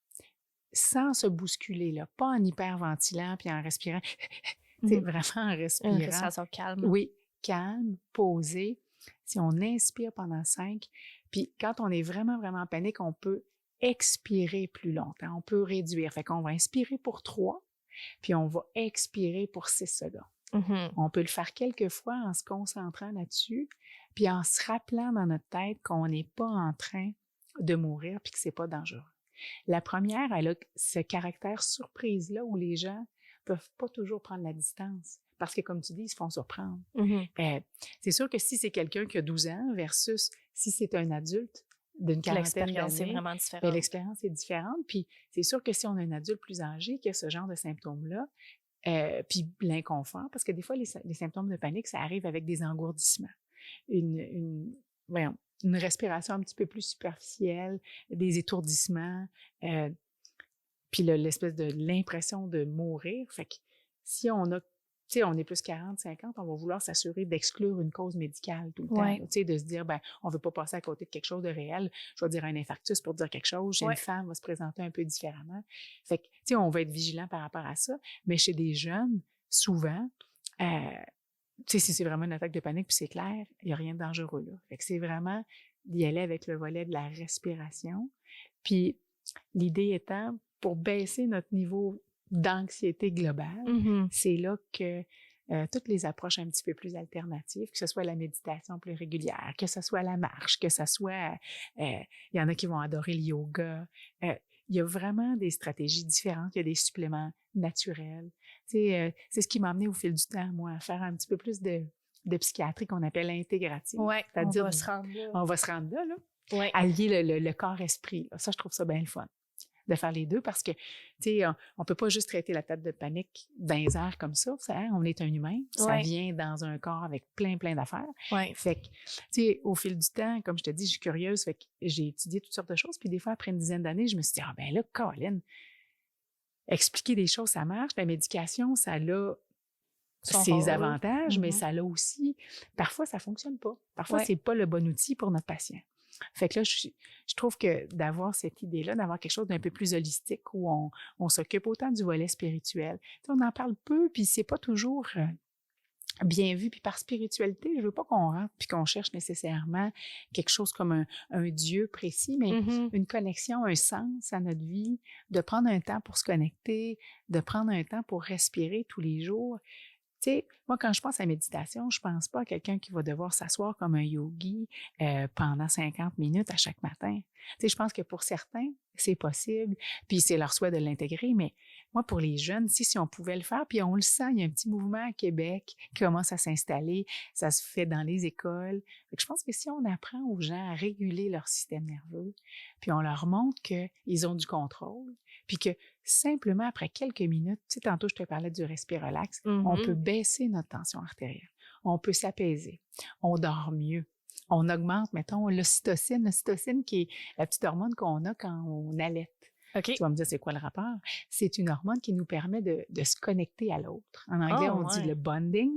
sans se bousculer, là, pas en hyperventilant puis en respirant, c'est vraiment en respirant.
Une respiration calme.
Oui, calme, posé. Si on inspire pendant 5, puis quand on est vraiment, vraiment en panique, on peut expirer plus longtemps. On peut réduire. Fait qu'on va inspirer pour 3, puis on va expirer pour 6 secondes. On peut le faire quelques fois en se concentrant là-dessus, puis en se rappelant dans notre tête qu'on n'est pas en train de mourir puis que c'est pas dangereux. La première, elle a ce caractère surprise-là où les gens peuvent pas toujours prendre la distance parce que, comme tu dis, ils se font surprendre. C'est sûr que si c'est quelqu'un qui a 12 ans versus si c'est un adulte d'une quarantaine d'années,
l'expérience est vraiment différente.
L'expérience est différente. Puis c'est sûr que si on a un adulte plus âgé qui a ce genre de symptômes-là, puis l'inconfort, parce que des fois, les symptômes de panique, ça arrive avec des engourdissements, une respiration un petit peu plus superficielle, des étourdissements, puis l'espèce de l'impression de mourir. Fait que si on a, tu sais, on est plus 40, 50, on va vouloir s'assurer d'exclure une cause médicale tout le temps. Tu sais, de se dire, ben, on veut pas passer à côté de quelque chose de réel. Je vais dire un infarctus pour dire quelque chose. Chez une femme, va se présenter un peu différemment. Fait que, tu sais, on va être vigilant par rapport à ça. Mais chez des jeunes, souvent, tu sais, si c'est vraiment une attaque de panique, puis c'est clair, il n'y a rien de dangereux là. Fait que c'est vraiment d'y aller avec le volet de la respiration. Puis l'idée étant, pour baisser notre niveau d'anxiété globale, c'est là que toutes les approches un petit peu plus alternatives, que ce soit la méditation plus régulière, que ce soit la marche, que ce soit... il y en a qui vont adorer le yoga. Il y a vraiment des stratégies différentes. Il y a des suppléments naturels. C'est ce qui m'a amené au fil du temps, moi, à faire un petit peu plus de psychiatrie qu'on appelle intégrative.
Oui,
c'est-à-dire,
on va se rendre là.
On va se rendre là.
Ouais.
Allier le corps-esprit. Là. Ça, je trouve ça bien le fun de faire les deux parce que, tu sais, on peut pas juste traiter la tête de panique dans les airs comme ça. On est un humain. Ça vient dans un corps avec plein d'affaires. Fait que, tu sais, au fil du temps, comme je te dis, je suis curieuse. Fait que j'ai étudié toutes sortes de choses. Puis des fois, après une dizaine d'années, je me suis dit, ben là, Colin, expliquer des choses, ça marche. La médication, ça a ses avantages, mais ça a aussi... Parfois, ça fonctionne pas. Parfois, c'est pas le bon outil pour notre patient. Fait que là, je trouve que d'avoir cette idée-là, d'avoir quelque chose d'un peu plus holistique où on s'occupe autant du volet spirituel. T'sais, on en parle peu, puis c'est pas toujours bien vu. Puis par spiritualité, je veux pas qu'on rentre puis qu'on cherche nécessairement quelque chose comme un Dieu précis, mais une connexion, un sens à notre vie, de prendre un temps pour se connecter, de prendre un temps pour respirer tous les jours. Tu sais, moi, quand je pense à la méditation, je pense pas à quelqu'un qui va devoir s'asseoir comme un yogi pendant 50 minutes à chaque matin. Tu sais, je pense que pour certains, c'est possible, puis c'est leur souhait de l'intégrer, mais moi, pour les jeunes, si on pouvait le faire, puis on le sent, il y a un petit mouvement à Québec qui commence à s'installer, ça se fait dans les écoles. Fait que je pense que si on apprend aux gens à réguler leur système nerveux, puis on leur montre qu'ils ont du contrôle, puis que simplement après quelques minutes, tu sais, tantôt je te parlais du respire-relax, on peut baisser notre tension artérielle, on peut s'apaiser, on dort mieux. On augmente, mettons, l'ocytocine. L'ocytocine qui est la petite hormone qu'on a quand on allaite. Tu vas me dire, c'est quoi le rapport? C'est une hormone qui nous permet de se connecter à l'autre. En anglais, on dit le bonding.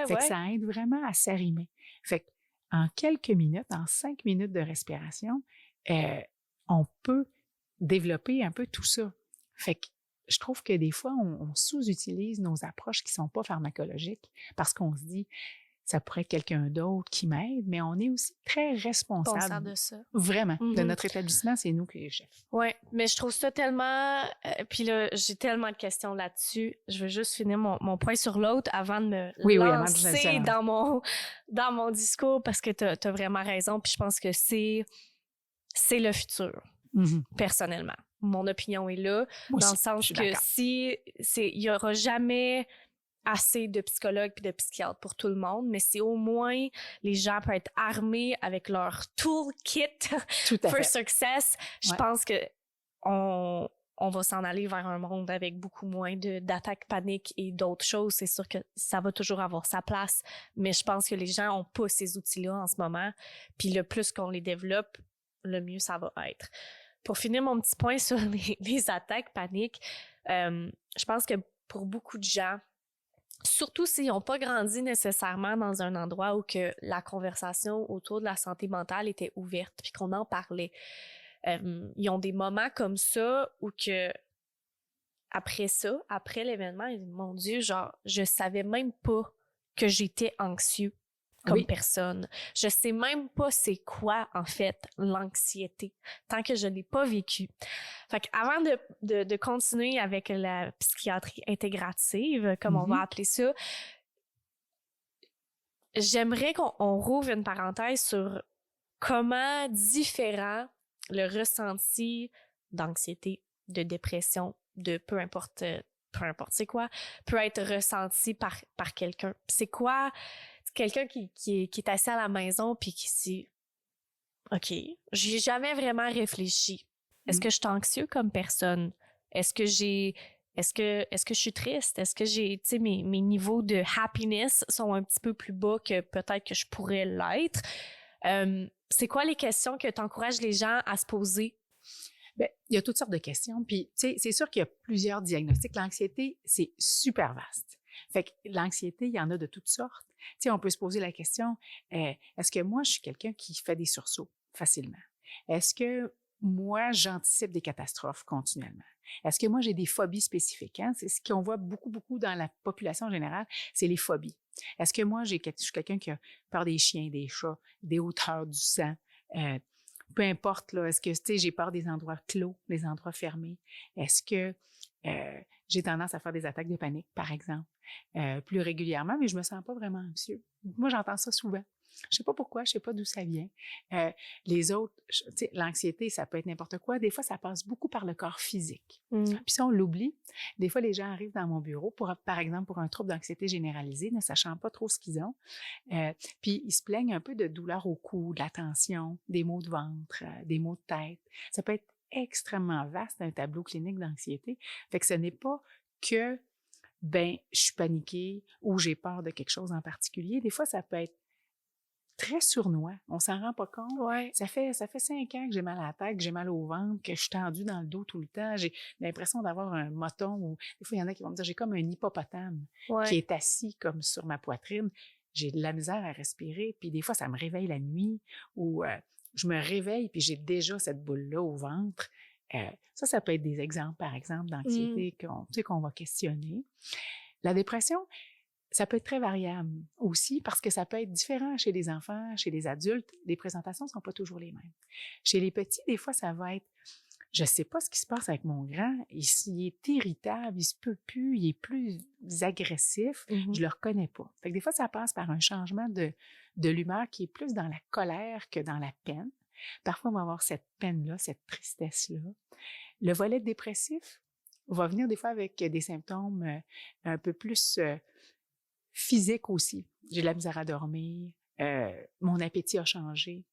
Fait que ça aide vraiment à s'arrimer. Fait que en quelques minutes, en 5 minutes de respiration, on peut développer un peu tout ça. Fait que je trouve que des fois, on sous-utilise nos approches qui sont pas pharmacologiques parce qu'on se dit, ça pourrait être quelqu'un d'autre qui m'aide, mais on est aussi très responsable
de ça.
Vraiment. De notre établissement, c'est nous qui les chefs.
Oui, mais je trouve ça tellement... puis là, j'ai tellement de questions là-dessus. Je veux juste finir mon point sur l'autre avant de me lancer dans mon discours parce que t'as vraiment raison. Puis je pense que c'est le futur, personnellement. Mon opinion est là, dans le sens que il y aura jamais assez de psychologues et de psychiatres pour tout le monde, mais si au moins les gens peuvent être armés avec leur toolkit for success, je pense que on va s'en aller vers un monde avec beaucoup moins d'attaques paniques et d'autres choses. C'est sûr que ça va toujours avoir sa place, mais je pense que les gens ont pas ces outils-là en ce moment, puis le plus qu'on les développe, le mieux ça va être. Pour finir mon petit point sur les attaques paniques, je pense que pour beaucoup de gens, surtout s'ils n'ont pas grandi nécessairement dans un endroit où que la conversation autour de la santé mentale était ouverte puis qu'on en parlait. Ils ont des moments comme ça où que après l'événement, ils disent, mon Dieu, genre, je savais même pas que j'étais anxieux. comme
Oui.
personne. Je sais même pas c'est quoi, en fait, l'anxiété, tant que je l'ai pas vécu. Fait qu'avant de continuer avec la psychiatrie intégrative, comme on va appeler ça, j'aimerais qu'on rouvre une parenthèse sur comment différent le ressenti d'anxiété, de dépression, de peu importe c'est quoi, peut être ressenti par quelqu'un. C'est quoi quelqu'un qui est assis à la maison puis qui se dit OK, j'ai jamais vraiment réfléchi. Est-ce que je suis anxieux comme personne? Est-ce que je suis triste? Est-ce que j'ai, tu sais, mes niveaux de happiness sont un petit peu plus bas que peut-être que je pourrais l'être? C'est quoi les questions que tu encourages les gens à se poser?
Bien, il y a toutes sortes de questions. Puis, tu sais, c'est sûr qu'il y a plusieurs diagnostics. L'anxiété, c'est super vaste. Fait que l'anxiété, il y en a de toutes sortes. Tu sais, on peut se poser la question, est-ce que moi, je suis quelqu'un qui fait des sursauts facilement? Est-ce que moi, j'anticipe des catastrophes continuellement? Est-ce que moi, j'ai des phobies spécifiques? Hein? C'est ce qu'on voit beaucoup, beaucoup dans la population en général, c'est les phobies. Est-ce que moi, je suis quelqu'un qui a peur des chiens, des chats, des hauteurs, du sang? Peu importe, là, est-ce que, tu sais, j'ai peur des endroits clos, des endroits fermés? Est-ce que j'ai tendance à faire des attaques de panique, par exemple, plus régulièrement, mais je me sens pas vraiment anxieux? Moi, j'entends ça souvent. Je sais pas pourquoi, je sais pas d'où ça vient. Les autres, tu sais, l'anxiété, ça peut être n'importe quoi. Des fois, ça passe beaucoup par le corps physique. Puis ça, on l'oublie. Des fois, les gens arrivent dans mon bureau, par exemple, pour un trouble d'anxiété généralisée, ne sachant pas trop ce qu'ils ont. Puis ils se plaignent un peu de douleurs au cou, de la tension, des maux de ventre, des maux de tête. Ça peut être extrêmement vaste, un tableau clinique d'anxiété. Fait que ce n'est pas que, je suis paniquée ou j'ai peur de quelque chose en particulier. Des fois, ça peut être très sournois. On s'en rend pas compte.
Ouais.
Ça fait 5 ans que j'ai mal à la tête, que j'ai mal au ventre, que je suis tendue dans le dos tout le temps. J'ai l'impression d'avoir un moton ou des fois, il y en a qui vont me dire, j'ai comme un hippopotame qui est assis comme sur ma poitrine. J'ai de la misère à respirer. Puis des fois, ça me réveille la nuit ou je me réveille puis j'ai déjà cette boule-là au ventre. Ça peut être des exemples, par exemple, d'anxiété qu'on va questionner. La dépression, ça peut être très variable aussi parce que ça peut être différent chez les enfants, chez les adultes. Les présentations ne sont pas toujours les mêmes. Chez les petits, des fois, ça va être « je ne sais pas ce qui se passe avec mon grand, il est irritable, il se peut plus, il est plus agressif, je ne le reconnais pas ». Fait que des fois, ça passe par un changement de l'humeur qui est plus dans la colère que dans la peine. Parfois, on va avoir cette peine-là, cette tristesse-là. Le volet dépressif va venir des fois avec des symptômes un peu plus physiques aussi. J'ai de la misère à dormir, mon appétit a changé,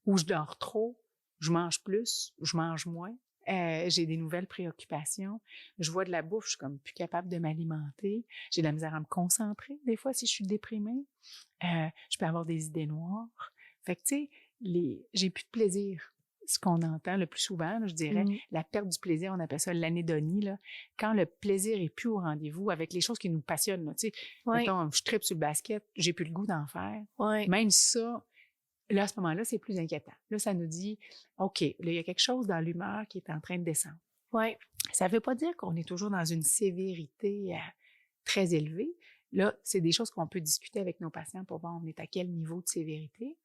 ou je dors trop, je mange plus, je mange moins, j'ai des nouvelles préoccupations, je vois de la bouffe, je suis comme plus capable de m'alimenter, j'ai de la misère à me concentrer des fois si je suis déprimée, je peux avoir des idées noires. Fait que tu sais, j'ai plus de plaisir. Ce qu'on entend le plus souvent, là, je dirais, la perte du plaisir, on appelle ça l'anédonie, là. Quand le plaisir est plus au rendez-vous avec les choses qui nous passionnent, là, tu sais, mettons, je tripe sur le basket, j'ai plus le goût d'en faire. Même ça, là, à ce moment-là, c'est plus inquiétant. Là, ça nous dit, OK, là, il y a quelque chose dans l'humeur qui est en train de descendre. Ça ne veut pas dire qu'on est toujours dans une sévérité très élevée. Là, c'est des choses qu'on peut discuter avec nos patients pour voir on est à quel niveau de sévérité.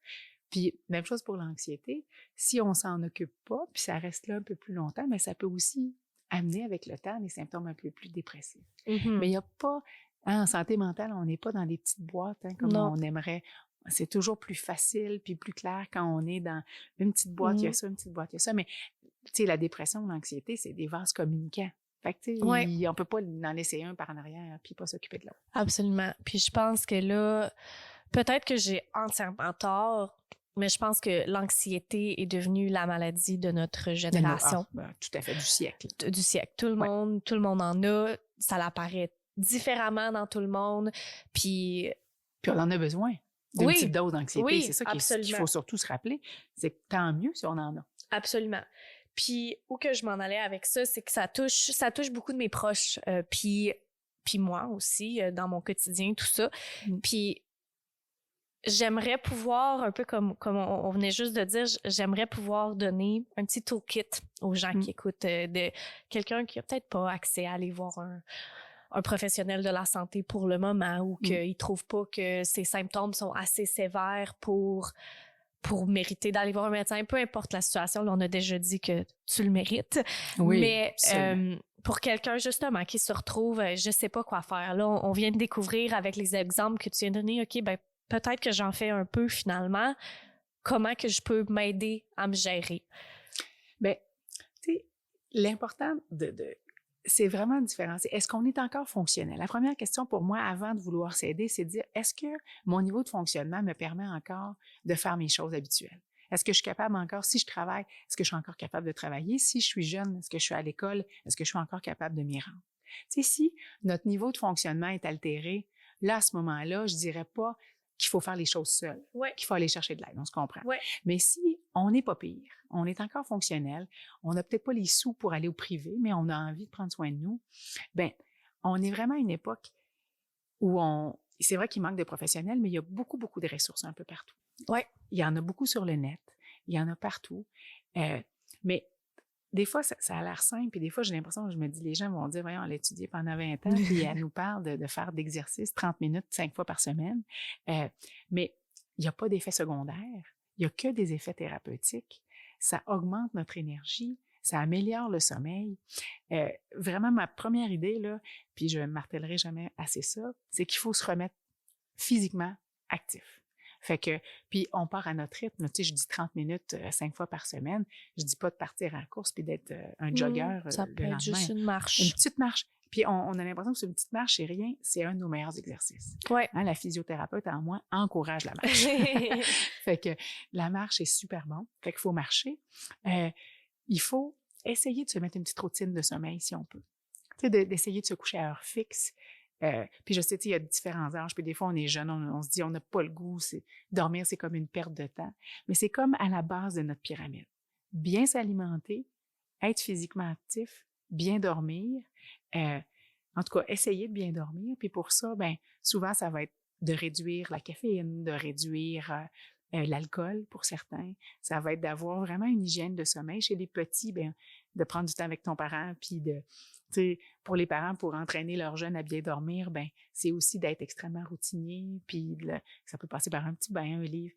Puis, même chose pour l'anxiété. Si on s'en occupe pas, puis ça reste là un peu plus longtemps, mais ça peut aussi amener avec le temps des symptômes un peu plus dépressifs. Mais il n'y a pas... en santé mentale, on n'est pas dans des petites boîtes comme on aimerait. C'est toujours plus facile puis plus clair quand on est dans une petite boîte, il y a ça, une petite boîte, il y a ça. Mais, tu sais, la dépression, l'anxiété, c'est des vases communicants. Fait que, tu sais, on peut pas en laisser un par en arrière puis pas s'occuper de l'autre.
Absolument. Puis je pense que là, peut-être que j'ai entièrement tort, mais je pense que l'anxiété est devenue la maladie de notre génération.
Tout à fait, du siècle.
Du siècle. Tout le monde en a. Ça apparaît différemment dans tout le monde. Puis
on en a besoin d'une petite dose d'anxiété. C'est ça qu'il faut surtout se rappeler. C'est que tant mieux si on en a.
Absolument. Puis où que je m'en allais avec ça, c'est que ça touche beaucoup de mes proches. Puis moi aussi, dans mon quotidien, tout ça. Puis j'aimerais pouvoir, un peu comme on venait juste de dire, j'aimerais pouvoir donner un petit toolkit aux gens qui écoutent, de quelqu'un qui a peut-être pas accès à aller voir un professionnel de la santé pour le moment ou
Mm.
qu'il trouve pas que ses symptômes sont assez sévères pour mériter d'aller voir un médecin, peu importe la situation, là, on a déjà dit que tu le mérites.
Oui,
Mais
absolument.
pour quelqu'un, justement, qui se retrouve, je sais pas quoi faire. Là, on vient de découvrir avec les exemples que tu viens de donner, OK, ben peut-être que j'en fais un peu finalement. Comment que je peux m'aider à me gérer?
Bien, tu sais, l'important c'est vraiment différencier. Est-ce qu'on est encore fonctionnel? La première question pour moi, avant de vouloir s'aider, c'est de dire, est-ce que mon niveau de fonctionnement me permet encore de faire mes choses habituelles? Est-ce que je suis capable encore, si je travaille, est-ce que je suis encore capable de travailler? Si je suis jeune, est-ce que je suis à l'école? Est-ce que je suis encore capable de m'y rendre? Tu sais, si notre niveau de fonctionnement est altéré, là, à ce moment-là, je dirais pas qu'il faut faire les choses seul,
Ouais.
qu'il faut aller chercher de l'aide, on se comprend.
Ouais.
Mais si on n'est pas pire, on est encore fonctionnel, on n'a peut-être pas les sous pour aller au privé, mais on a envie de prendre soin de nous, bien, on est vraiment à une époque où c'est vrai qu'il manque de professionnels, mais il y a beaucoup, beaucoup de ressources un peu partout.
Ouais.
Il y en a beaucoup sur le net, il y en a partout, mais des fois, ça a l'air simple, puis des fois, j'ai l'impression que je me dis, les gens vont dire, voyons, elle a étudié pendant 20 ans, puis elle nous parle de faire d'exercice 30 minutes, 5 fois par semaine. Mais il n'y a pas d'effet secondaire, il n'y a que des effets thérapeutiques. Ça augmente notre énergie, ça améliore le sommeil. Vraiment, ma première idée, là, puis je ne martellerai jamais assez ça, c'est qu'il faut se remettre physiquement actif. Fait que, puis on part à notre rythme. Tu sais, je dis 30 minutes 5 fois par semaine. Je dis pas de partir à la course puis d'être un jogger
Ça
le
peut être
lendemain.
juste une marche.
Une petite marche. Puis on a l'impression que c'est une petite marche, c'est rien. C'est un de nos meilleurs exercices.
Ouais.
Hein, la physiothérapeute en moi encourage la marche. Fait que la marche est super bon. Fait qu'il faut marcher. Il faut essayer de se mettre une petite routine de sommeil si on peut. Tu sais, d'essayer de se coucher à heure fixe. Puis je sais, il y a différents âges, puis des fois, on est jeune, on se dit, on n'a pas le goût, dormir, c'est comme une perte de temps. Mais c'est comme à la base de notre pyramide. Bien s'alimenter, être physiquement actif, bien dormir. En tout cas, essayer de bien dormir. Puis pour ça, ben souvent, ça va être de réduire la caféine, de réduire l'alcool pour certains. Ça va être d'avoir vraiment une hygiène de sommeil. Chez les petits, ben de prendre du temps avec ton parent, puis tu sais, pour les parents, pour entraîner leurs jeunes à bien dormir, ben c'est aussi d'être extrêmement routinier, puis ça peut passer par un petit bain, un livre.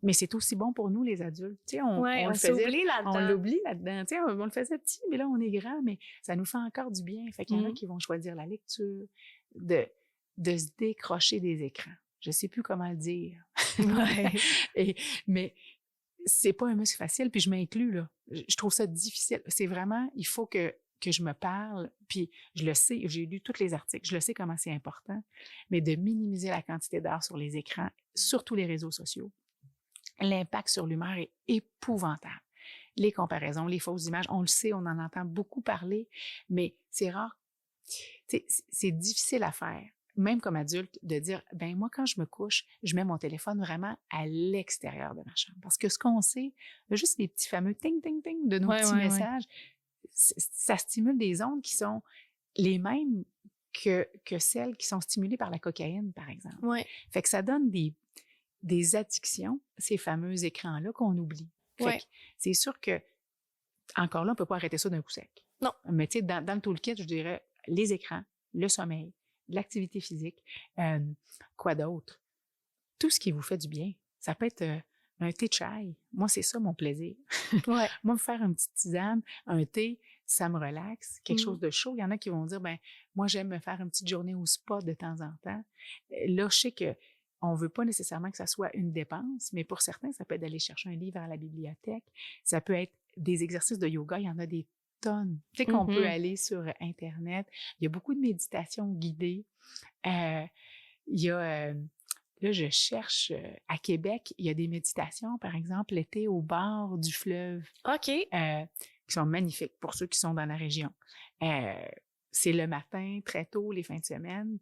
Mais c'est aussi bon pour nous, les adultes. Tu sais, on le faisait, on l'oublie là-dedans. Tu sais, on le faisait petit, mais là, on est grand, mais ça nous fait encore du bien. Fait qu'il y en a qui vont choisir la lecture, de se décrocher des écrans. Je sais plus comment le dire.
Ouais.
Mais c'est pas un muscle facile, puis je m'inclus, là. Je trouve ça difficile. C'est vraiment, il faut que je me parle, puis je le sais, j'ai lu tous les articles, je le sais comment c'est important, mais de minimiser la quantité d'heures sur les écrans, surtout les réseaux sociaux. L'impact sur l'humeur est épouvantable. Les comparaisons, les fausses images, on le sait, on en entend beaucoup parler, mais c'est rare. C'est difficile à faire, même comme adulte, de dire, ben moi, quand je me couche, je mets mon téléphone vraiment à l'extérieur de ma chambre. Parce que ce qu'on sait, juste les petits fameux ting, ting, ting de nos petits messages, ça stimule des ondes qui sont les mêmes que celles qui sont stimulées par la cocaïne, par exemple.
Ouais.
Fait que ça donne des addictions, ces fameux écrans-là qu'on oublie. Fait que c'est sûr que, encore là, on ne peut pas arrêter ça d'un coup sec.
Non.
Mais tu sais, dans le toolkit, je dirais les écrans, le sommeil, l'activité physique, quoi d'autre? Tout ce qui vous fait du bien. Ça peut être un thé de chai. Moi, c'est ça mon plaisir.
Ouais.
Moi, me faire une petite tisane, un thé, ça me relaxe. Quelque chose de chaud. Il y en a qui vont dire, ben moi, j'aime me faire une petite journée au spa de temps en temps. Là, je sais que on ne veut pas nécessairement que ça soit une dépense, mais pour certains, ça peut être d'aller chercher un livre à la bibliothèque. Ça peut être des exercices de yoga. Il y en a des tonnes. Tu sais qu'on peut aller sur Internet. Il y a beaucoup de méditations guidées. Il y a... là, je cherche à Québec, il y a des méditations, par exemple, l'été au bord du fleuve.
OK.
Qui sont magnifiques pour ceux qui sont dans la région. C'est le matin, très tôt, les fins de semaine.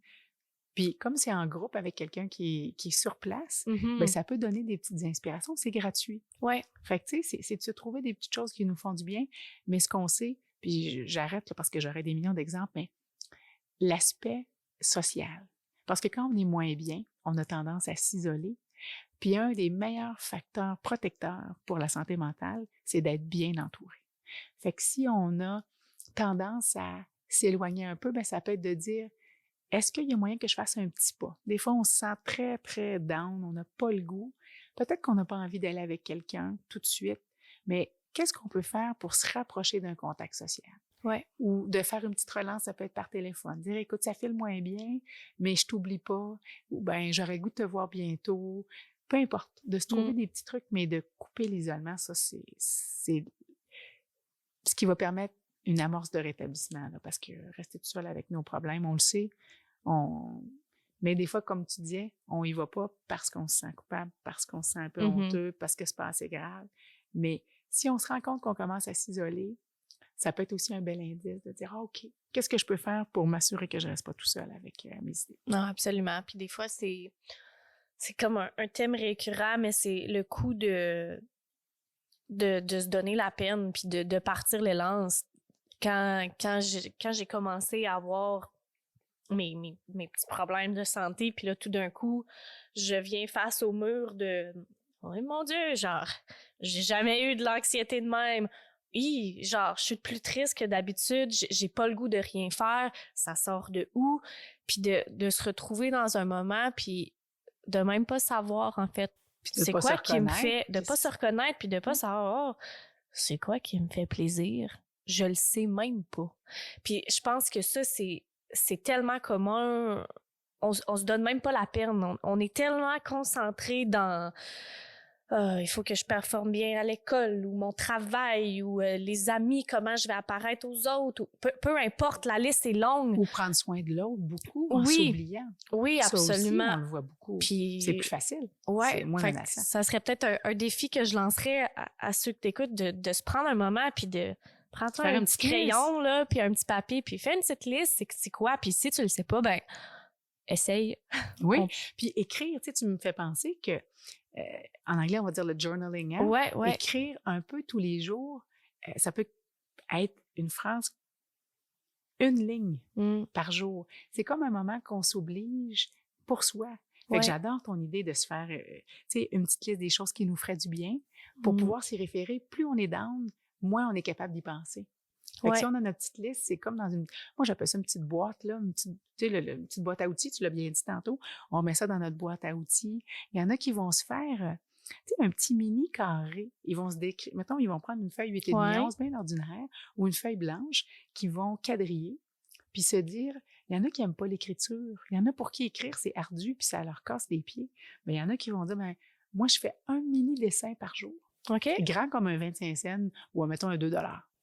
Puis comme c'est en groupe avec quelqu'un qui est sur place, ben ça peut donner des petites inspirations. C'est gratuit.
Ouais.
Fait que tu sais, c'est de se trouver des petites choses qui nous font du bien. Mais ce qu'on sait, puis j'arrête là parce que j'aurais des millions d'exemples, mais l'aspect social. Parce que quand on est moins bien, on a tendance à s'isoler. Puis un des meilleurs facteurs protecteurs pour la santé mentale, c'est d'être bien entouré. Fait que si on a tendance à s'éloigner un peu, ben ça peut être de dire, est-ce qu'il y a moyen que je fasse un petit pas? Des fois, on se sent très, très down, on n'a pas le goût. Peut-être qu'on n'a pas envie d'aller avec quelqu'un tout de suite, mais qu'est-ce qu'on peut faire pour se rapprocher d'un contact social?
Ouais.
Ou de faire une petite relance, ça peut être par téléphone. Dire, écoute, ça file moins bien, mais je t'oublie pas. Ou ben j'aurais le goût de te voir bientôt. Peu importe. De se trouver des petits trucs, mais de couper l'isolement, ça, c'est ce qui va permettre une amorce de rétablissement, là, parce que rester tout seul avec nos problèmes, on le sait, mais des fois, comme tu disais, on y va pas parce qu'on se sent coupable, parce qu'on se sent un peu honteux, parce que c'est pas assez grave. Mais si on se rend compte qu'on commence à s'isoler, ça peut être aussi un bel indice de dire, OK, qu'est-ce que je peux faire pour m'assurer que je reste pas tout seul avec mes idées?
Non, absolument. Puis des fois, c'est comme un thème récurrent, mais c'est le coup de se donner la peine, puis de partir les lances. Quand j'ai commencé à avoir mes petits problèmes de santé, puis là, tout d'un coup, je viens face au mur de « Oh mon Dieu, genre, j'ai jamais eu de l'anxiété de même. Genre, je suis plus triste que d'habitude, j'ai pas le goût de rien faire, ça sort de où? » Puis de se retrouver dans un moment, puis de même pas savoir, en fait, c'est quoi qui me fait... De pas se reconnaître, puis de pas savoir, c'est quoi qui me fait plaisir? Je le sais même pas. Puis je pense que ça, c'est tellement commun. On se donne même pas la peine. On est tellement concentré dans il faut que je performe bien à l'école ou mon travail ou les amis, comment je vais apparaître aux autres. Ou, peu importe, la liste est longue.
Ou prendre soin de l'autre beaucoup en s'oubliant.
Oui,
ça
absolument.
Aussi, on le voit beaucoup. Puis, c'est plus facile.
Ouais,
c'est moins menaçant.
Ça serait peut-être un défi que je lancerais à ceux que t'écoutent de se prendre un moment puis de prendre un petit crayon là, puis un petit papier, puis fais une petite liste, c'est quoi, puis si tu le sais pas, ben essaye.
Oui, puis écrire, tu sais, tu me fais penser que en anglais, on va dire le journaling, hein?
Ouais.
Écrire un peu tous les jours, ça peut être une phrase, une ligne par jour. C'est comme un moment qu'on s'oblige pour soi. Fait que j'adore ton idée de se faire, tu sais, une petite liste des choses qui nous feraient du bien pour pouvoir s'y référer. Plus on est down, moins on est capable d'y penser. Fait que si on a notre petite liste, c'est comme dans une... Moi, j'appelle ça une petite boîte, là, tu sais, une petite boîte à outils, tu l'as bien dit tantôt. On met ça dans notre boîte à outils. Il y en a qui vont se faire, tu sais, un petit mini carré. Ils vont se décrire... Mettons, ils vont prendre une feuille 8,5 onces, bien ordinaire, ou une feuille blanche, qui vont quadriller, puis se dire... Il y en a qui n'aiment pas l'écriture. Il y en a pour qui écrire, c'est ardu, puis ça leur casse les pieds. Mais il y en a qui vont dire, ben, moi, je fais un mini dessin par jour.
OK.
Grand comme un 25 cents ou, mettons, un 2 $.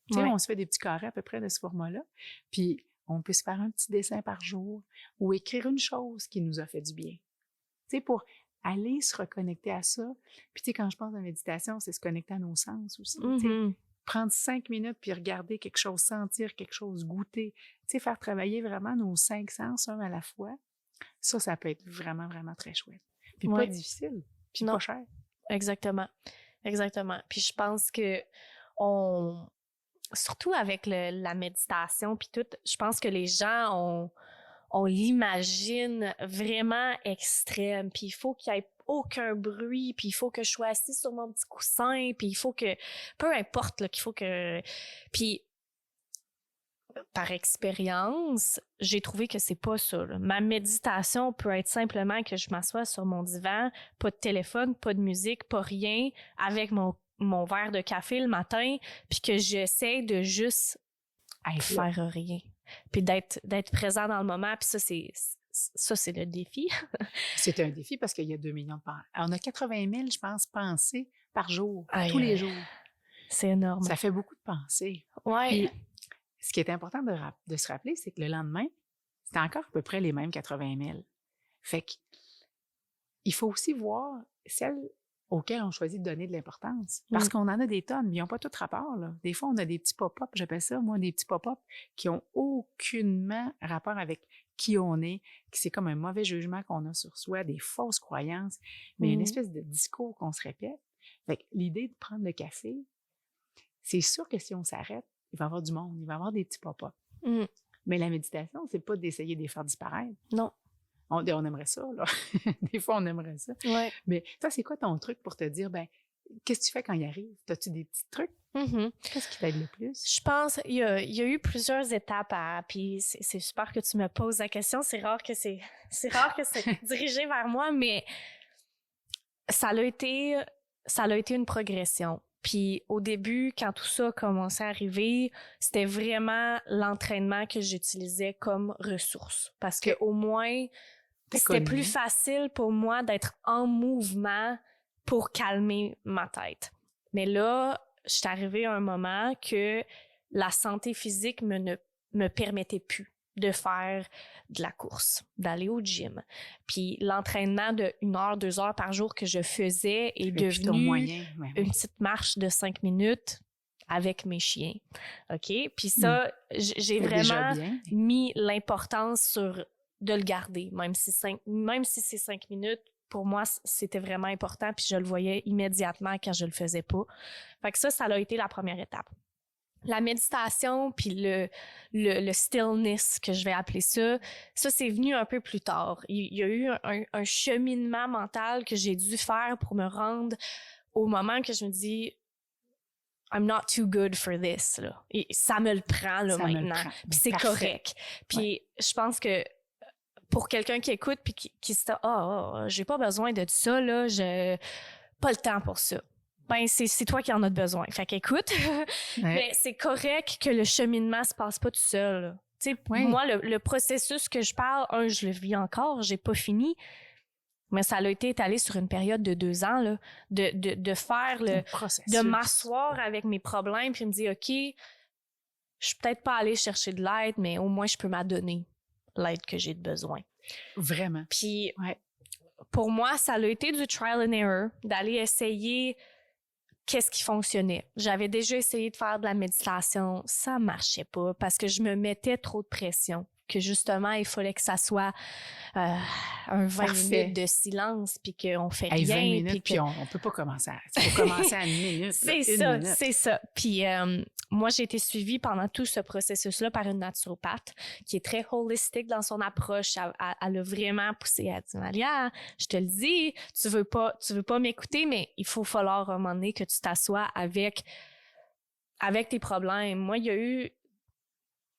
Tu sais, on se fait des petits carrés à peu près de ce format-là. Puis, on peut se faire un petit dessin par jour ou écrire une chose qui nous a fait du bien. Tu sais, pour aller se reconnecter à ça. Puis, tu sais, quand je pense à la méditation, c'est se connecter à nos sens aussi. Tu sais, prendre 5 minutes puis regarder quelque chose, sentir quelque chose, goûter. Tu sais, faire travailler vraiment nos 5 sens un à la fois. Ça peut être vraiment, vraiment très chouette. Puis pas difficile, puis pas cher.
Exactement. Puis je pense que surtout avec la méditation puis tout, je pense que les gens on l'imagine vraiment extrême, puis il faut qu'il y ait aucun bruit, puis il faut que je sois assise sur mon petit coussin, puis il faut que peu importe là, qu'il faut que puis par expérience, j'ai trouvé que c'est pas ça, là. Ma méditation peut être simplement que je m'assois sur mon divan, pas de téléphone, pas de musique, pas rien, avec mon verre de café le matin, puis que j'essaie de juste faire rien. Puis d'être présent dans le moment, puis ça, c'est le défi.
C'est un défi parce qu'il y a 2 millions de pensées. On a 80 000, je pense, pensées par jour, tous les jours.
C'est énorme.
Ça fait beaucoup de pensées.
Ouais.
Puis, ce qui est important de se rappeler, c'est que le lendemain, c'est encore à peu près les mêmes 80 000. Fait que, il faut aussi voir celles auxquelles on choisit de donner de l'importance. Parce qu'on en a des tonnes, mais ils n'ont pas tout rapport, là. Des fois, on a des petits pop-up, j'appelle ça, moi, des petits pop-up qui ont aucunement rapport avec qui on est, qui c'est comme un mauvais jugement qu'on a sur soi, des fausses croyances, mais une espèce de discours qu'on se répète. Fait que l'idée de prendre le café, c'est sûr que si on s'arrête, il va y avoir du monde, il va y avoir des petits pop-up. Mais la méditation, c'est pas d'essayer de les faire disparaître.
Non.
On aimerait ça, là. Des fois, on aimerait ça.
Ouais.
Mais toi, c'est quoi ton truc pour te dire, ben, qu'est-ce que tu fais quand il arrive? T'as-tu des petits trucs Qu'est-ce qui t'aide le plus?
Je pense il y a eu plusieurs étapes puis c'est super que tu me poses la question. C'est rare que c'est dirigé vers moi, mais ça a été une progression. Puis au début, quand tout ça a commencé à arriver, c'était vraiment l'entraînement que j'utilisais comme ressource. Parce que au moins, c'était plus facile pour moi d'être en mouvement pour calmer ma tête. Mais là, je suis arrivée à un moment que la santé physique ne me permettait plus de faire de la course, d'aller au gym. Puis l'entraînement de 1 heure, 2 heures par jour que je faisais est devenu une petite marche de 5 minutes avec mes chiens. OK? Puis ça, j'ai vraiment mis l'importance sur de le garder, même si c'est 5 minutes. Pour moi, c'était vraiment important, puis je le voyais immédiatement quand je le faisais pas. Fait que ça a été la première étape. La méditation, puis le stillness, que je vais appeler ça, c'est venu un peu plus tard. Il y a eu un cheminement mental que j'ai dû faire pour me rendre au moment que je me dis « I'm not too good for this ». Là. Et ça me le prend là, maintenant, puis c'est correct. Puis je pense que pour quelqu'un qui écoute puis qui se dit j'ai pas besoin de ça là, j'ai pas le temps pour ça. Ben c'est toi qui en as besoin. Fait qu'écoute, mais c'est correct que le cheminement se passe pas tout seul. Tu sais, moi le processus que je parle, je le vis encore, j'ai pas fini. Mais ça a été étalé sur une période de 2 ans là, de faire de m'asseoir avec mes problèmes puis me dire OK, je suis peut-être pas allée chercher de l'aide, mais au moins je peux m'adonner l'aide que j'ai de besoin.
Vraiment.
Puis, pour moi, ça a été du trial and error, d'aller essayer qu'est-ce qui fonctionnait. J'avais déjà essayé de faire de la méditation, ça marchait pas parce que je me mettais trop de pression, que justement, il fallait que ça soit un 20 minutes de silence, puis qu'on fait rien.
20 minutes, puis on peut pas commencer il faut commencer à 1 minute.
C'est ça. Puis moi, j'ai été suivie pendant tout ce processus-là par une naturopathe qui est très holistique dans son approche. Elle a vraiment poussé. Elle a dit, Malia, je te le dis, tu veux pas m'écouter, mais il faut falloir à un moment donné que tu t'assoies avec tes problèmes. Moi,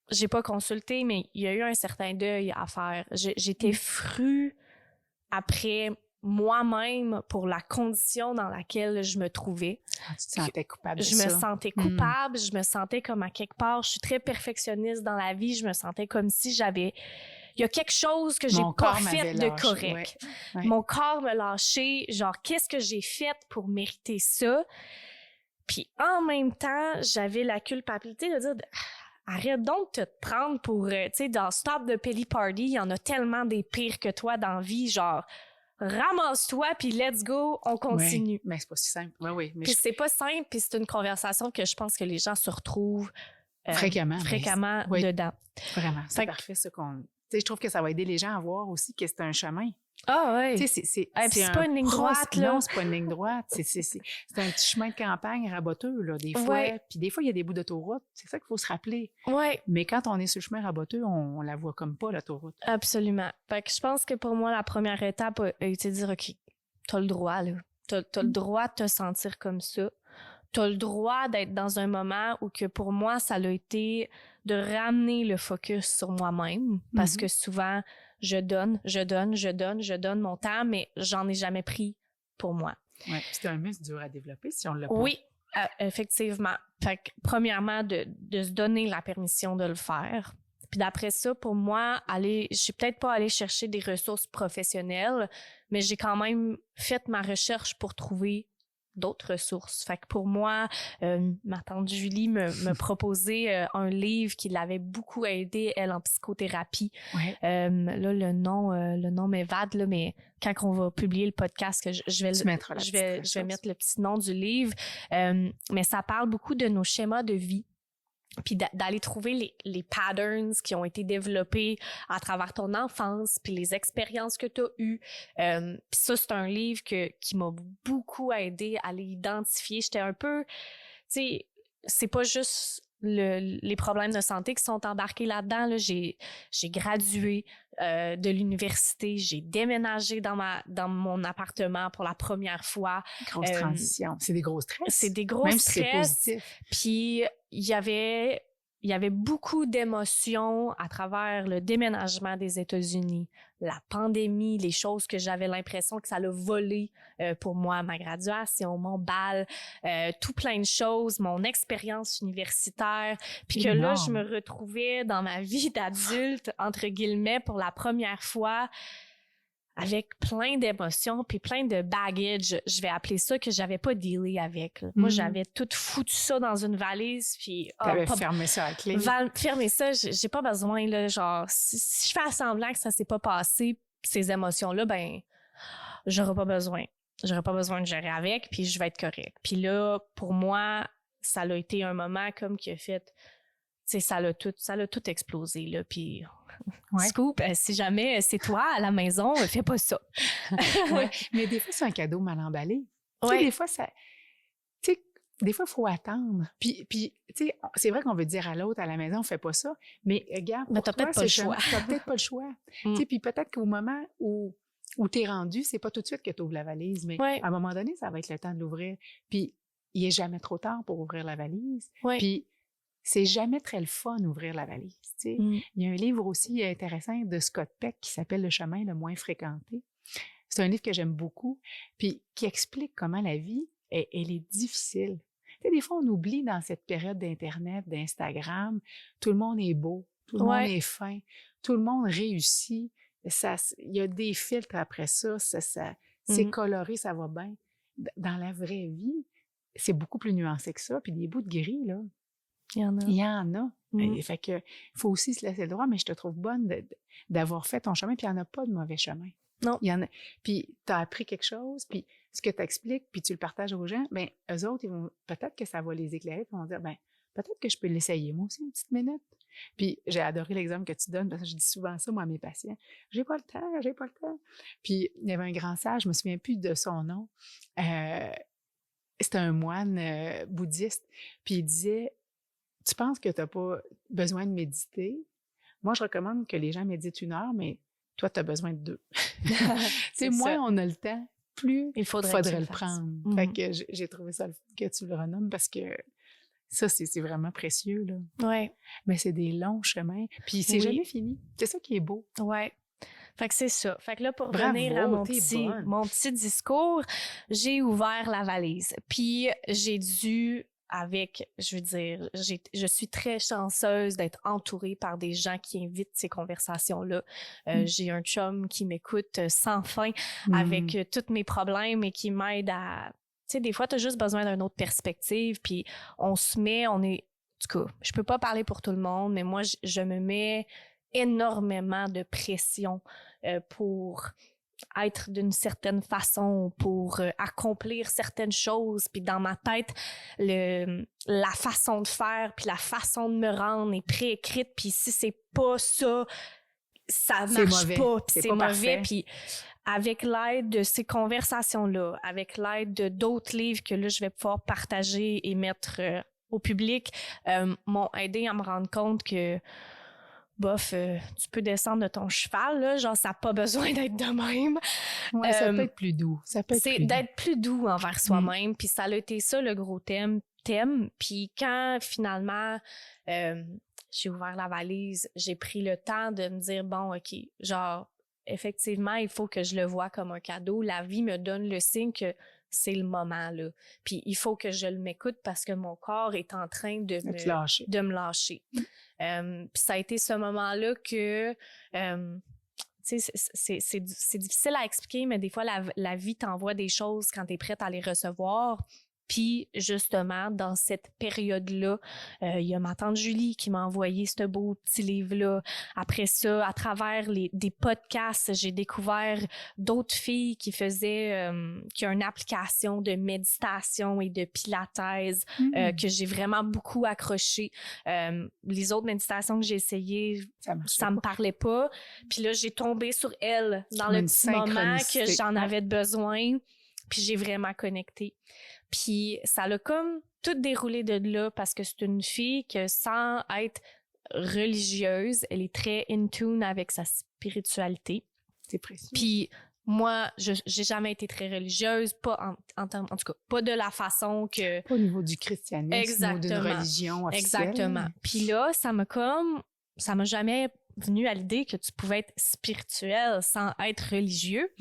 j'ai pas consulté, mais il y a eu un certain deuil à faire. J'étais frue après moi-même pour la condition dans laquelle je me trouvais.
Tu te sentais coupable de
ça? Je me sentais coupable, je me sentais comme à quelque part, je suis très perfectionniste dans la vie, je me sentais comme si il y a quelque chose que j'ai pas fait de correct. Ouais. Mon corps me lâchait, genre qu'est-ce que j'ai fait pour mériter ça? Puis en même temps, j'avais la culpabilité de dire arrête donc de te prendre pour, tu sais, dans Stop the Pity Party, il y en a tellement des pires que toi dans la vie, genre ramasse-toi puis let's go, on continue.
Oui, mais c'est pas si simple. Oui.
Puis c'est pas simple, puis c'est une conversation que je pense que les gens se retrouvent fréquemment dedans.
Vraiment, c'est parfait ça qu'on... Tu sais, je trouve que ça va aider les gens à voir aussi que c'est un chemin.
Ah oui.
Tu sais, c'est
pas une ligne droite, là.
Non, c'est pas une ligne droite. C'est un petit chemin de campagne raboteux, là, des fois. Puis des fois, il y a des bouts d'autoroute. C'est ça qu'il faut se rappeler.
Oui.
Mais quand on est sur le chemin raboteux, on la voit comme pas, l'autoroute.
Absolument. Fait que je pense que pour moi, la première étape a été de dire, OK, t'as le droit, là. T'as le droit de te sentir comme ça. T'as le droit d'être dans un moment où que pour moi, ça a été de ramener le focus sur moi-même. Parce que souvent, je donne mon temps, mais j'en ai jamais pris pour moi.
Oui, c'est un muscle dur à développer si on l'a pas.
Oui, effectivement. Fait que, premièrement, de se donner la permission de le faire. Puis d'après ça, pour moi, je suis peut-être pas allée chercher des ressources professionnelles, mais j'ai quand même fait ma recherche pour trouver d'autres ressources. Fait que pour moi, ma tante Julie me proposait un livre qui l'avait beaucoup aidé, elle, en psychothérapie.
Ouais.
Là, le nom m'évade, là, mais quand on va publier le podcast, je vais mettre le petit nom du livre. Mais ça parle beaucoup de nos schémas de vie. Puis d'aller trouver les patterns qui ont été développés à travers ton enfance, puis les expériences que tu as eues. Puis ça, c'est un livre qui m'a beaucoup aidé à les identifier. J'étais un peu, tu sais, c'est pas juste les problèmes de santé qui sont embarqués là-dedans. Là, j'ai gradué de l'université, j'ai déménagé dans mon appartement pour la première fois.
Grosse transition. C'est des gros stress.
C'est des gros
Même
stress.
si c'est positif.
Puis il y avait beaucoup d'émotions à travers le déménagement des États-Unis, la pandémie, les choses que j'avais l'impression que ça l'a volé pour moi, ma graduation, mon bal, tout plein de choses, mon expérience universitaire, puis que là, je me retrouvais dans ma vie d'adulte, entre guillemets, pour la première fois, avec plein d'émotions puis plein de baggage, je vais appeler ça, que j'avais pas dealé avec. Moi, j'avais tout foutu ça dans une valise, puis
t'avais fermé ça à la clé.
Fermer ça, j'ai pas besoin là, genre si je fais semblant que ça s'est pas passé, ces émotions-là, ben j'aurai pas besoin de gérer avec, puis je vais être correct. Puis là, pour moi, ça a été un moment comme qui a fait, tu sais, ça l'a tout explosé là, puis Scoop, si jamais c'est toi à la maison, fais pas ça.
Ouais. Mais des fois, c'est un cadeau mal emballé.
Ouais.
Tu sais, des fois, des fois, il faut attendre. Puis tu sais, c'est vrai qu'on veut dire à l'autre, à la maison, fais pas ça, mais regarde,
mais t'as peut-être pas le choix.
T'as peut-être pas le choix. Tu sais, puis peut-être qu'au moment où t'es rendu, c'est pas tout de suite que tu ouvres la valise, mais à un moment donné, ça va être le temps de l'ouvrir. Puis il est jamais trop tard pour ouvrir la valise. Puis c'est jamais très le fun d'ouvrir la valise. Tu sais. Il y a un livre aussi intéressant de Scott Peck qui s'appelle « Le chemin le moins fréquenté ». C'est un livre que j'aime beaucoup, puis qui explique comment la vie, elle est difficile. Tu sais, des fois, on oublie dans cette période d'Internet, d'Instagram, tout le monde est beau, tout le monde est fin, tout le monde réussit. Il y a des filtres après ça, c'est coloré, ça va bien. Dans la vraie vie, c'est beaucoup plus nuancé que ça, puis des bouts de gris, là.
Il y en a.
Fait que il faut aussi se laisser le droit, mais je te trouve bonne d'avoir fait ton chemin, puis il n'y en a pas de mauvais chemin.
Non.
Il y en a. Puis tu as appris quelque chose, puis ce que tu expliques, puis tu le partages aux gens, bien, eux autres, peut-être que ça va les éclairer, puis ils vont dire, bien, peut-être que je peux l'essayer, moi aussi, une petite minute. Puis j'ai adoré l'exemple que tu donnes, parce que je dis souvent ça, moi, à mes patients. J'ai pas le temps. Puis il y avait un grand sage, je me souviens plus de son nom. C'était un moine bouddhiste, puis il disait, tu penses que tu n'as pas besoin de méditer? Moi, je recommande que les gens méditent 1 heure, mais toi, tu as besoin de 2. Tu sais, moins on a le temps, plus il faudrait le prendre. Fait que j'ai trouvé ça que tu le renommes parce que ça, c'est vraiment précieux, là.
Ouais.
Mais c'est des longs chemins. Puis c'est jamais fini. C'est ça qui est beau.
Ouais. Fait que c'est ça. Fait que là, pour revenir à mon petit discours, j'ai ouvert la valise. Puis j'ai dû... je veux dire, je suis très chanceuse d'être entourée par des gens qui invitent ces conversations-là. J'ai un chum qui m'écoute sans fin avec tous mes problèmes et qui m'aide à... Tu sais, des fois, t'as juste besoin d'une autre perspective, puis on est... En tout cas, je peux pas parler pour tout le monde, mais moi, je me mets énormément de pression pour... être d'une certaine façon, pour accomplir certaines choses, puis dans ma tête la façon de faire puis la façon de me rendre est préécrite, puis si c'est pas ça, ça marche pas, puis c'est mauvais. Puis avec l'aide de ces conversations-là, avec l'aide de d'autres livres que là je vais pouvoir partager et mettre au public, m'ont aidé à me rendre compte que bof, tu peux descendre de ton cheval, là, genre ça n'a pas besoin d'être de même.
Ouais, ça peut être plus doux.
C'est d'être plus doux envers soi-même, puis ça a été ça le gros thème. Puis quand finalement j'ai ouvert la valise, j'ai pris le temps de me dire bon, ok, genre effectivement il faut que je le vois comme un cadeau. La vie me donne le signe que c'est le moment là. Puis il faut que je m'écoute parce que mon corps est en train de me lâcher. Puis ça a été ce moment-là que tu sais, c'est difficile à expliquer, mais des fois la vie t'envoie des choses quand t'es prête à les recevoir. Puis justement, dans cette période-là, il y a ma tante Julie qui m'a envoyé ce beau petit livre-là. Après ça, à travers des podcasts, j'ai découvert d'autres filles qui ont une application de méditation et de pilates que j'ai vraiment beaucoup accroché. Les autres méditations que j'ai essayées, ça me parlait pas. Puis là, j'ai tombé sur elle dans le petit moment que j'en avais besoin. Puis j'ai vraiment connecté. Puis ça l'a comme tout déroulé de là parce que c'est une fille que, sans être religieuse, elle est très in tune avec sa spiritualité.
C'est précieux.
Puis moi, j'ai jamais été très religieuse, pas en tout cas, pas de la façon que...
Pas au niveau du christianisme ou d'une religion officielle.
Exactement. Puis là, ça m'a jamais venu à l'idée que tu pouvais être spirituel sans être religieux.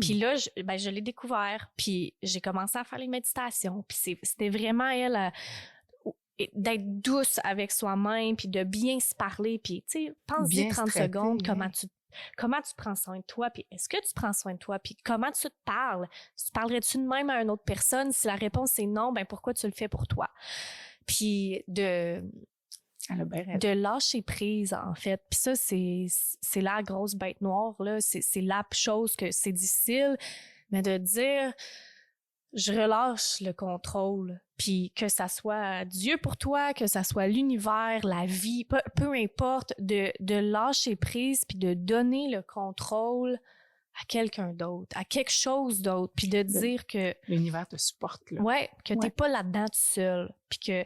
Puis là, je l'ai découvert, puis j'ai commencé à faire les méditations. Puis c'était vraiment elle... d'être douce avec soi-même, puis de bien se parler, puis tu sais, pense-y 30 secondes comment tu prends soin de toi, puis est-ce que tu prends soin de toi, puis comment tu te parles? Tu parlerais-tu de même à une autre personne? Si la réponse est non, ben pourquoi tu le fais pour toi? Puis de lâcher prise, en fait. Puis ça, c'est la grosse bête noire, là. C'est la chose que c'est difficile, mais de dire... Je relâche le contrôle, puis que ça soit Dieu pour toi, que ça soit l'univers, la vie, peu importe, de lâcher prise, puis de donner le contrôle à quelqu'un d'autre, à quelque chose d'autre, puis de dire que...
L'univers te supporte, là.
Ouais, que t'es pas là-dedans tout seul, puis que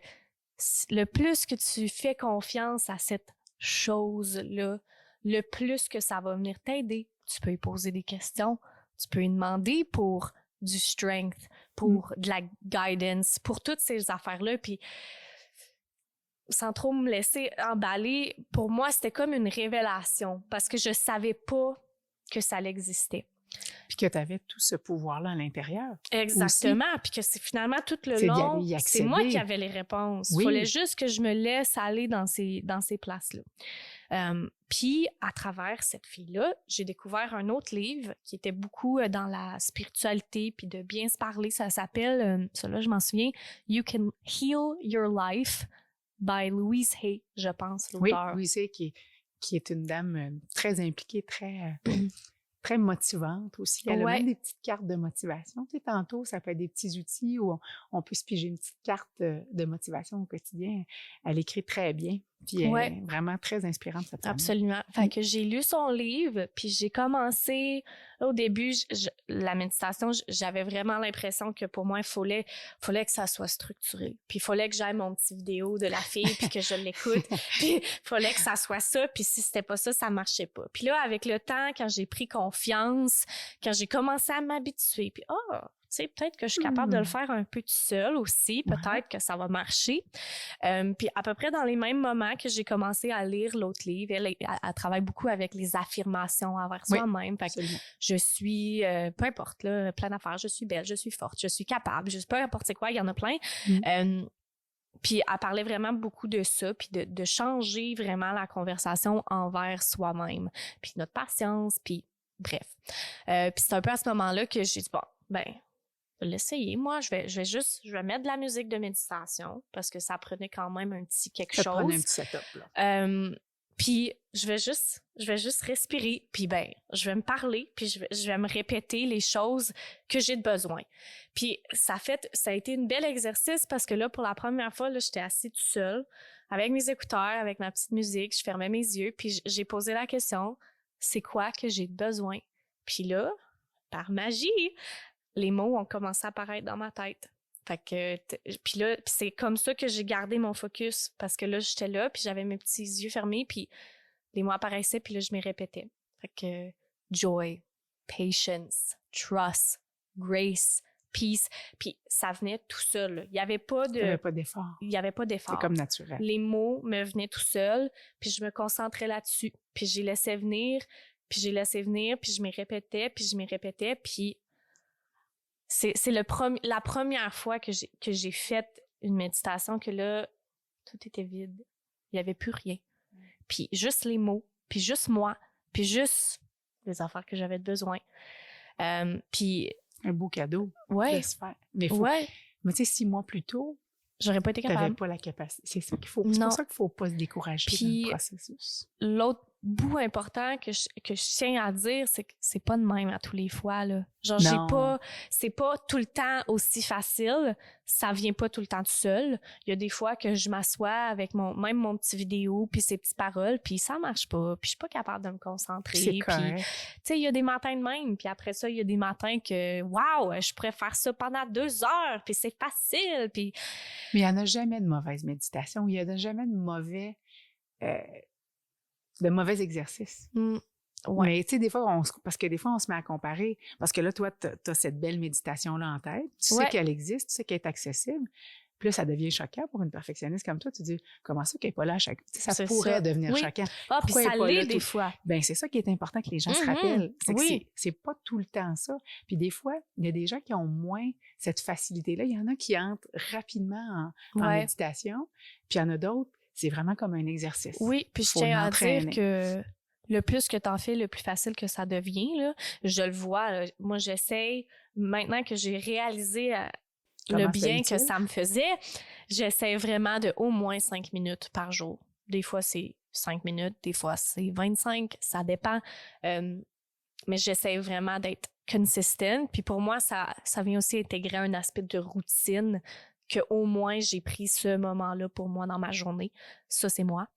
le plus que tu fais confiance à cette chose-là, le plus que ça va venir t'aider. Tu peux lui poser des questions, tu peux lui demander pour... du strength, pour de la guidance, pour toutes ces affaires-là. Puis, sans trop me laisser emballer, pour moi, c'était comme une révélation parce que je savais pas que ça existait.
Puis que tu avais tout ce pouvoir-là à l'intérieur.
Exactement. Aussi. Puis que c'est finalement tout le long, c'est moi qui avais les réponses. Il fallait juste que je me laisse aller dans ces places-là. Puis, à travers cette fille-là, j'ai découvert un autre livre qui était beaucoup dans la spiritualité puis de bien se parler. Ça s'appelle, celui-là, je m'en souviens, You Can Heal Your Life by Louise Hay, je pense, l'auteur.
Oui, Louise Hay, qui est une dame très impliquée, très motivante aussi. Elle a même des petites cartes de motivation. Tu sais, tantôt, ça peut être des petits outils où on peut se piger une petite carte de motivation au quotidien. Elle écrit très bien. Puis elle est vraiment très inspirante, cette femme.
Absolument. Fait que j'ai lu son livre, puis j'ai commencé... Au début, la méditation, j'avais vraiment l'impression que pour moi, il fallait que ça soit structuré. Puis il fallait que j'aille mon petit vidéo de la fille, puis que je l'écoute. Puis il fallait que ça soit ça, puis si c'était pas ça, ça marchait pas. Puis là, avec le temps, quand j'ai pris confiance, quand j'ai commencé à m'habituer, puis tu sais, peut-être que je suis capable de le faire un peu tout seul aussi. Peut-être que ça va marcher. Puis à peu près dans les mêmes moments que j'ai commencé à lire l'autre livre, elle travaille beaucoup avec les affirmations envers soi-même. Fait que je suis, peu importe, là, plein d'affaires. Je suis belle, je suis forte, je suis capable. Peu importe c'est quoi, il y en a plein. Puis elle parlait vraiment beaucoup de ça, puis de changer vraiment la conversation envers soi-même. Puis notre patience, puis bref. Puis c'est un peu à ce moment-là que j'ai dit, bon, l'essayer. Moi, je vais mettre de la musique de méditation parce que ça prenait quand même un petit quelque chose. Ça
prenait un petit setup, là.
Puis je vais juste respirer, puis je vais me parler, puis je vais me répéter les choses que j'ai de besoin. Puis ça a été un bel exercice parce que là, pour la première fois, là, j'étais assise toute seule avec mes écouteurs, avec ma petite musique, je fermais mes yeux, puis j'ai posé la question, c'est quoi que j'ai de besoin? Puis là, par magie, les mots ont commencé à apparaître dans ma tête. Fait que, puis c'est comme ça que j'ai gardé mon focus, parce que là, j'étais là, puis j'avais mes petits yeux fermés, puis les mots apparaissaient, puis là, je m'y répétais. Fait que, joy, patience, trust, grace, peace, puis ça venait tout seul, là. Il y avait pas d'effort. Il y avait pas d'effort.
C'est comme naturel.
Les mots me venaient tout seuls, puis je me concentrais là-dessus, puis je les laissais venir, puis je m'y répétais, puis c'est la première fois que j'ai fait une méditation que là, tout était vide. Il n'y avait plus rien. Puis juste les mots, puis juste moi, puis juste les affaires que j'avais besoin. Puis...
Un beau cadeau.
Ouais.
De se faire. Mais mais tu sais, 6 mois plus tôt,
j'aurais pas été capable.
T'avais pas la capacité. C'est ça qu'il faut. C'est pour ça qu'il faut pas se décourager dans le processus.
L'autre bout important que je tiens à dire, c'est que c'est pas de même à tous les fois, là. Genre, c'est pas tout le temps aussi facile. Ça vient pas tout le temps tout seul. Il y a des fois que je m'assois avec même mon petit vidéo puis ses petites paroles puis ça marche pas. Puis je suis pas capable de me concentrer.
C'est
puis,
correct.
tu sais, il y a des matins de même. Puis après ça, il y a des matins que, waouh, je pourrais faire ça pendant 2 heures puis c'est facile. Puis...
Mais il y en a jamais de mauvaise méditation. Il y en a jamais de mauvais exercices.
Ouais.
Mais tu sais, des fois, parce que des fois, on se met à comparer. Parce que là, toi, tu as cette belle méditation-là en tête. Tu sais qu'elle existe, tu sais qu'elle est accessible. Puis là, ça devient choquant pour une perfectionniste comme toi. Tu dis, comment ça qu'elle n'est pas là à chaque... Tu sais, ça pourrait devenir choquant.
Ah, puis ça l'est des fois.
Ben c'est ça qui est important que les gens se rappellent. C'est que c'est pas tout le temps ça. Puis des fois, il y a des gens qui ont moins cette facilité-là. Il y en a qui entrent rapidement en méditation. Puis il y en a d'autres, c'est vraiment comme un exercice.
Oui, puis je tiens à dire que le plus que t'en fais, le plus facile que ça devient, là. Je le vois. Là. Moi, j'essaye, maintenant que j'ai réalisé le bien que ça me faisait, j'essaie vraiment de au moins 5 minutes par jour. Des fois, c'est 5 minutes, des fois, c'est 25, ça dépend. Mais j'essaie vraiment d'être consistent. Puis pour moi, ça vient aussi intégrer un aspect de routine que au moins j'ai pris ce moment-là pour moi dans ma journée. Ça, c'est moi.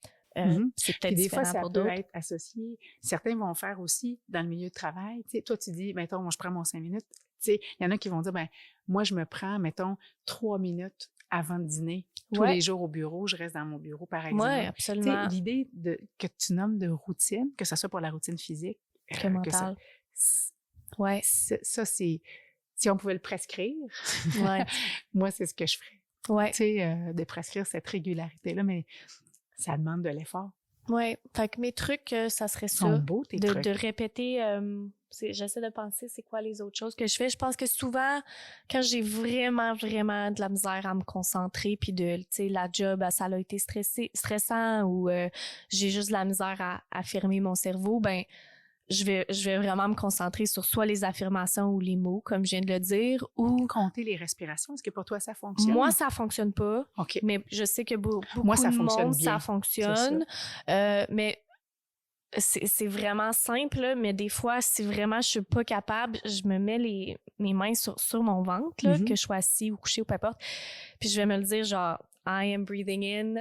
C'est peut-être
des fois, ça
pour
peut
d'autres.
être associé. Certains vont faire aussi dans le milieu de travail. Tu sais, toi, tu dis, mettons, moi, je prends mon 5 minutes. Tu sais, il y en a qui vont dire, ben moi, je me prends, mettons, 3 minutes avant de dîner. Tous les jours au bureau, je reste dans mon bureau, par exemple.
Oui, absolument.
L'idée que tu nommes de routine, que ce soit pour la routine physique,
que mentale.
Ça, c'est... Si on pouvait le prescrire, moi, c'est ce que je ferais.
Ouais.
Tu sais, de prescrire cette régularité-là, mais ça demande de l'effort.
Oui. Fait que mes trucs, ça serait ça.
Sont beaux, tes trucs.
De répéter... j'essaie de penser c'est quoi les autres choses que je fais. Je pense que souvent, quand j'ai vraiment, vraiment de la misère à me concentrer, puis tu sais, la job, ça a été stressant ou j'ai juste de la misère à fermer mon cerveau, ben je vais vraiment me concentrer sur soit les affirmations ou les mots, comme je viens de le dire, ou...
Compter les respirations, est-ce que pour toi, ça fonctionne?
Moi, ça fonctionne pas.
OK.
Mais je sais que beaucoup
moi, ça
de
fonctionne
monde,
bien.
ça fonctionne. Mais c'est vraiment simple, là, mais des fois, si vraiment je suis pas capable, je me mets mes mains sur mon ventre, là, que je sois assis ou couché ou peu importe, puis je vais me le dire genre « I am breathing in,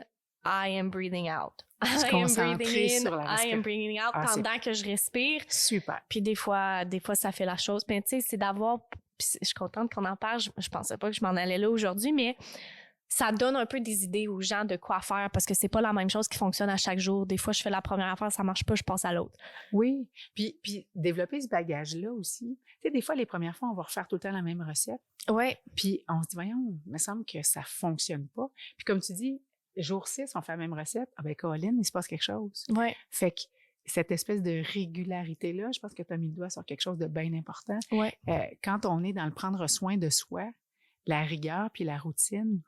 I am breathing out ». I am breathing in, I am breathing out pendant que je respire.
Super.
Puis des fois, ça fait la chose. Mais tu sais, c'est d'avoir... Puis je suis contente qu'on en parle. Je pensais pas que je m'en allais là aujourd'hui, mais ça donne un peu des idées aux gens de quoi faire parce que c'est pas la même chose qui fonctionne à chaque jour. Des fois, je fais la première affaire, ça marche pas, je passe à l'autre.
Oui. Puis développer ce bagage-là aussi. Tu sais, des fois, les premières fois, on va refaire tout le temps la même recette.
Ouais.
Puis on se dit, voyons, il me semble que ça fonctionne pas. Puis comme tu dis, jour 6, on fait la même recette. Ah ben, Colin, il se passe quelque chose.
Ouais.
Fait que cette espèce de régularité-là, je pense que tu as mis le doigt sur quelque chose de bien important.
Ouais.
Quand on est dans le prendre soin de soi, la rigueur puis la routine,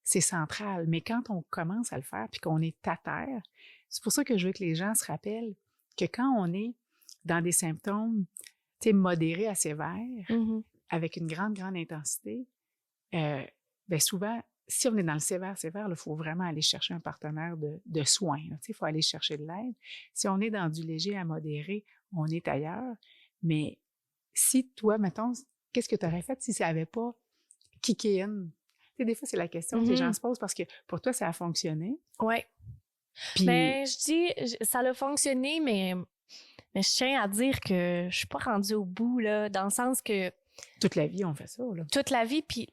c'est central. Mais quand on commence à le faire puis qu'on est à terre, c'est pour ça que je veux que les gens se rappellent que quand on est dans des symptômes, tu sais, modérés à sévères, avec une grande, grande intensité, ben souvent, si on est dans le sévère, il faut vraiment aller chercher un partenaire de soins. Il faut aller chercher de l'aide. Si on est dans du léger à modéré, on est ailleurs. Mais si toi, mettons, qu'est-ce que tu aurais fait si ça n'avait pas kické in? Tu sais, des fois, c'est la question que les gens se posent parce que pour toi, ça a fonctionné.
Oui.
Puis...
Mais je dis, ça a fonctionné, mais je tiens à dire que je suis pas rendue au bout, là, dans le sens que...
Toute la vie, on fait ça, là.
Toute la vie, puis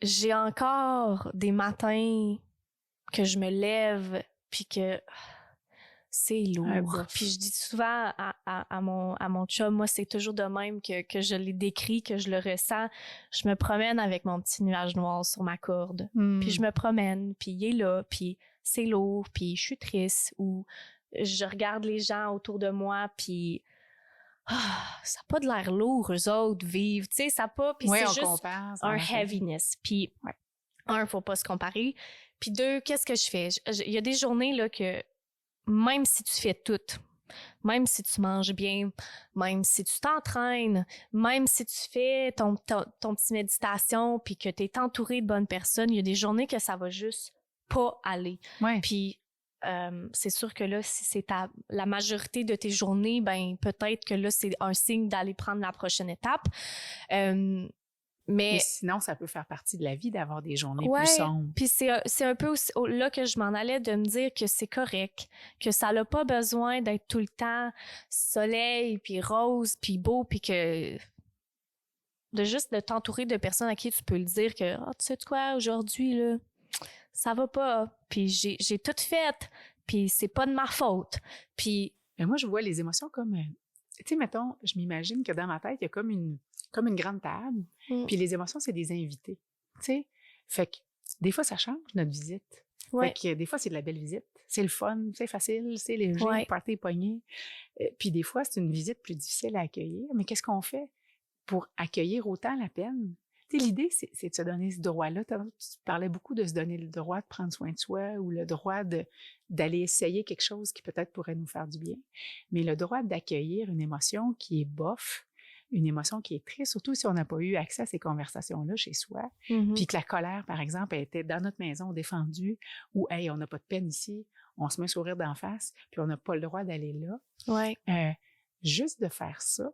j'ai encore des matins que je me lève puis que c'est lourd. Puis je dis souvent à mon chum, moi c'est toujours de même que je l'ai décrit, que je le ressens. Je me promène avec mon petit nuage noir sur ma corde. Puis je me promène, puis il est là, puis c'est lourd, puis je suis triste ou je regarde les gens autour de moi, puis ça n'a pas de l'air lourd, eux autres vivent, tu sais, ça n'a pas, puis c'est juste un heaviness. Puis, un, faut pas se comparer. Puis deux, qu'est-ce que je fais? Il y a des journées là que, même si tu fais tout, même si tu manges bien, même si tu t'entraînes, même si tu fais ton petit méditation, puis que tu es entouré de bonnes personnes, il y a des journées que ça va juste pas aller.
Ouais.
Puis c'est sûr que là, si c'est la majorité de tes journées, ben peut-être que là, c'est un signe d'aller prendre la prochaine étape.
Mais sinon, ça peut faire partie de la vie d'avoir des journées plus
ouais,
sombres.
puis c'est un peu aussi là que je m'en allais de me dire que c'est correct, que ça n'a pas besoin d'être tout le temps soleil, puis rose, puis beau, puis que de juste de t'entourer de personnes à qui tu peux le dire que « Ah, tu sais quoi, aujourd'hui, là, ça va pas, puis j'ai tout fait, puis c'est pas de ma faute. » Puis...
Mais moi, je vois les émotions comme... tu sais, mettons, je m'imagine que dans ma tête, il y a comme une grande table, puis les émotions, c'est des invités, tu sais. Fait que des fois, ça change notre visite.
Ouais.
Fait que des fois, c'est de la belle visite. C'est le fun, c'est facile, c'est léger,
ouais.
le party est pogné. Puis des fois, c'est une visite plus difficile à accueillir. Mais qu'est-ce qu'on fait pour accueillir autant la peine? Tu sais, l'idée, c'est de se donner ce droit-là. Tu parlais beaucoup de se donner le droit de prendre soin de soi ou le droit d'aller essayer quelque chose qui peut-être pourrait nous faire du bien. Mais le droit d'accueillir une émotion qui est bof, une émotion qui est triste, surtout si on n'a pas eu accès à ces conversations-là chez soi, puis que la colère, par exemple, elle était dans notre maison défendue, ou « Hey, on n'a pas de peine ici », on se met un sourire d'en face, puis on n'a pas le droit d'aller là.
Ouais.
Juste de faire ça,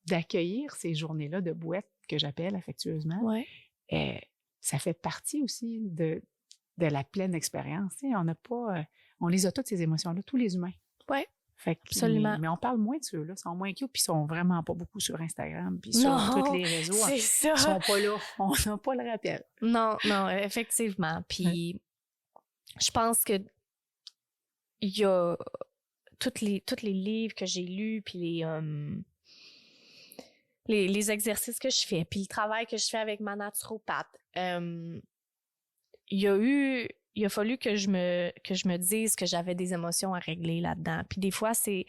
d'accueillir ces journées-là de boîte que j'appelle affectueusement,
ouais.
Ça fait partie aussi de la pleine expérience. Tu sais, on les a toutes ces émotions-là, tous les humains.
Ouais.
Fait que,
absolument.
Mais on parle moins de ceux-là, ils sont moins cute, puis ils sont vraiment pas beaucoup sur Instagram, puis sur tous les réseaux.
C'est ça.
Ils sont pas là, on n'a pas le rappel.
Non, effectivement. Puis je pense que il y a tous les livres que j'ai lus, puis les exercices que je fais, puis le travail que je fais avec ma naturopathe, il a fallu que je me dise que j'avais des émotions à régler là-dedans. Puis des fois, c'est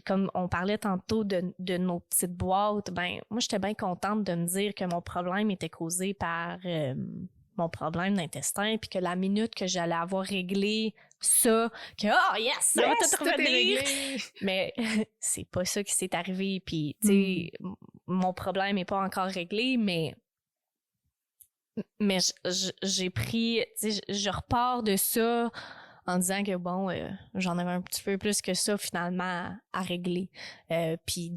comme on parlait tantôt de nos petites boîtes, ben moi, j'étais bien contente de me dire que mon problème était causé par mon problème d'intestin, puis que la minute que j'allais avoir réglé ça, que « Oh yes, ça va tout revenir! » Mais c'est pas ça qui s'est arrivé. Puis, tu sais, mon problème n'est pas encore réglé, mais j'ai pris, tu sais, je repars de ça en disant que bon, j'en avais un petit peu plus que ça finalement à régler. Puis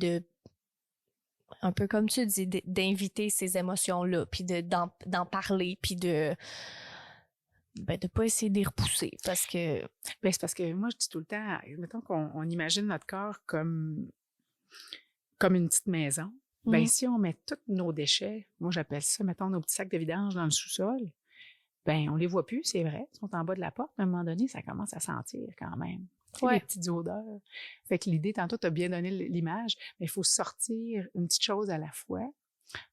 un peu comme tu dis, d'inviter ces émotions-là, puis d'en parler, puis de pas essayer de les repousser, parce que...
Ben, c'est parce que moi, je dis tout le temps, mettons qu'on imagine notre corps comme une petite maison. Ben, si on met tous nos déchets, moi j'appelle ça, mettons, nos petits sacs de vidange dans le sous-sol, ben on les voit plus, c'est vrai, ils sont en bas de la porte, mais à un moment donné, ça commence à sentir quand même. Ouais. Des petites odeurs. Fait que l'idée, tantôt, tu as bien donné l'image, mais il faut sortir une petite chose à la fois.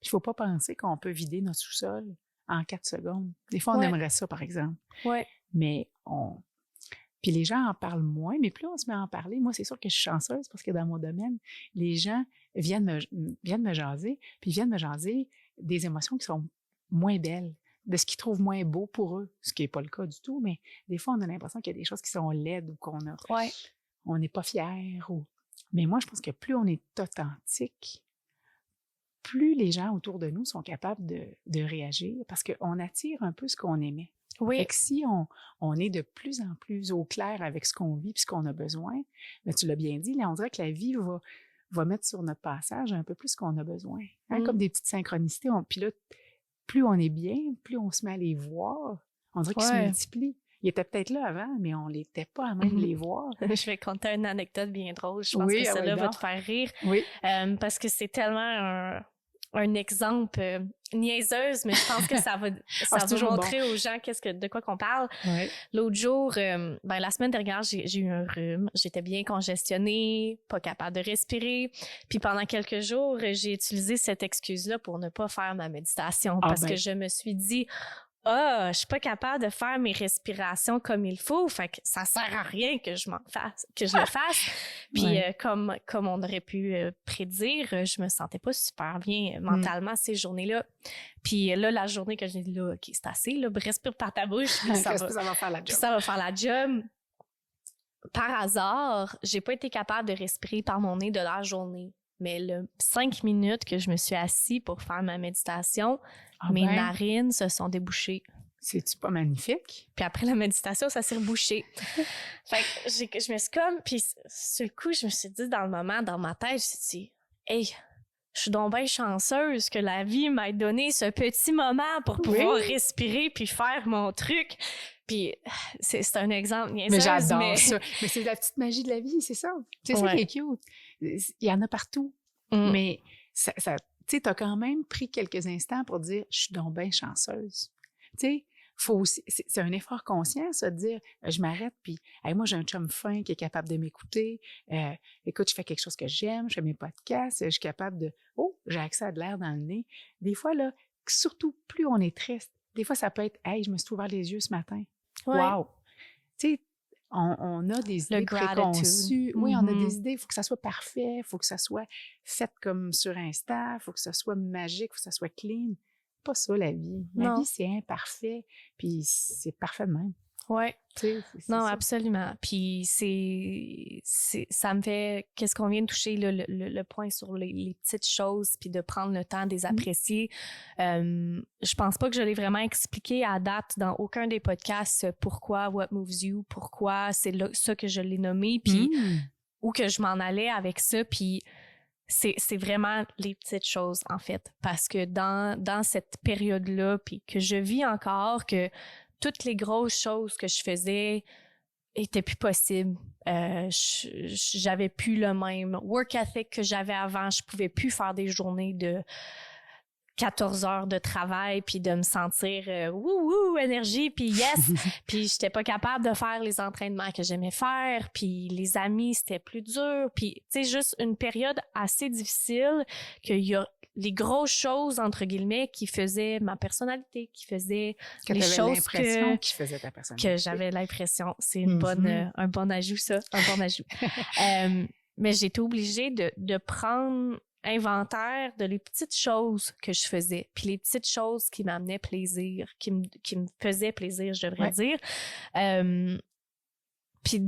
Il faut pas penser qu'on peut vider notre sous-sol en 4 secondes. Des fois, on aimerait ça, par exemple.
Ouais.
Mais Puis les gens en parlent moins, mais plus on se met à en parler, moi, c'est sûr que je suis chanceuse parce que dans mon domaine, les gens viennent me jaser, puis viennent me jaser des émotions qui sont moins belles, de ce qu'ils trouvent moins beau pour eux, ce qui n'est pas le cas du tout, mais des fois, on a l'impression qu'il y a des choses qui sont laides ou on n'est pas fier. Mais moi, je pense que plus on est authentique, plus les gens autour de nous sont capables de réagir parce qu'on attire un peu ce qu'on aimait.
Oui.
Fait que si on est de plus en plus au clair avec ce qu'on vit et ce qu'on a besoin, ben tu l'as bien dit, là, on dirait que la vie va mettre sur notre passage un peu plus ce qu'on a besoin. Hein, comme des petites synchronicités. Puis là, plus on est bien, plus on se met à les voir. On dirait qu'ils se multiplient. Ils étaient peut-être là avant, mais on n'était pas à même les voir.
Je vais conter une anecdote bien drôle. Je pense que celle-là va te faire rire.
Oui.
Parce que c'est tellement un exemple niaiseuse, mais je pense que ça va montrer aux gens de quoi qu'on parle.
Oui.
L'autre jour, la semaine dernière, j'ai eu un rhume. J'étais bien congestionnée, pas capable de respirer. Puis pendant quelques jours, j'ai utilisé cette excuse-là pour ne pas faire ma méditation parce que je me suis dit... je suis pas capable de faire mes respirations comme il faut, fait que ça sert à rien que je le fasse. Puis comme on aurait pu prédire, je me sentais pas super bien mentalement ces journées-là. Puis là, la journée que j'ai dit là, OK, c'est assez, là, respire par ta bouche, puis ça va faire la job. Ça va faire la job. Par hasard, j'ai pas été capable de respirer par mon nez de la journée. Mais 5 minutes que je me suis assise pour faire ma méditation, mes narines se sont débouchées.
C'est-tu pas magnifique?
Puis après la méditation, ça s'est rebouché. Fait que je me suis comme... Puis sur le coup, je me suis dit, dans le moment, dans ma tête, je me suis dit, hey, je suis donc bien chanceuse que la vie m'ait donné ce petit moment pour pouvoir respirer puis faire mon truc. Puis c'est un exemple niaiseuse,
mais j'adore ça. Mais c'est la petite magie de la vie, c'est ça. C'est ça qui est cute. Il y en a partout. Mais ça tu sais, t'as quand même pris quelques instants pour dire, je suis donc bien chanceuse. Tu sais, faut aussi, c'est un effort conscient, ça, de dire, je m'arrête, puis hey, moi, j'ai un chum fin qui est capable de m'écouter. Écoute, je fais quelque chose que j'aime, je fais mes podcasts, je suis capable de... Oh, j'ai accès à de l'air dans le nez. Des fois, là, surtout plus on est triste, des fois, ça peut être, hey, je me suis ouvert les yeux ce matin.
Ouais.
Wow! Tu sais, on a des idées préconçues. Oui, on a des idées. Il faut que ça soit parfait. Il faut que ça soit fait comme sur Insta. Il faut que ça soit magique. Il faut que ça soit clean. Pas ça, la vie. La vie, c'est imparfait. Puis c'est parfait de même.
Oui. Non,
ça.
Absolument. Puis ça me fait, qu'est-ce qu'on vient de toucher, le point sur les petites choses, puis de prendre le temps de les apprécier. Je pense pas que je l'ai vraiment expliqué à date dans aucun des podcasts pourquoi What Moves You, pourquoi c'est ça que je l'ai nommé, puis où que je m'en allais avec ça, puis c'est vraiment les petites choses, en fait. Parce que dans cette période-là, puis que je vis encore, que toutes les grosses choses que je faisais étaient plus possibles. J'avais plus le même work ethic que j'avais avant. Je pouvais plus faire des journées de 14 heures de travail puis de me sentir wouhou, énergie, puis yes. Puis j'étais pas capable de faire les entraînements que j'aimais faire, puis les amis, c'était plus dur. Puis tu sais, juste une période assez difficile qu'il y a les grosses choses, entre guillemets, qui faisaient ma personnalité, qui faisaient
que
les choses
qui faisaient ta personnalité.
Que j'avais l'impression. C'est un bon ajout, ça. Un bon ajout. Mais j'ai été obligée de prendre inventaire de les petites choses que je faisais, puis les petites choses qui m'amenaient plaisir, qui me faisaient plaisir, je devrais dire. Puis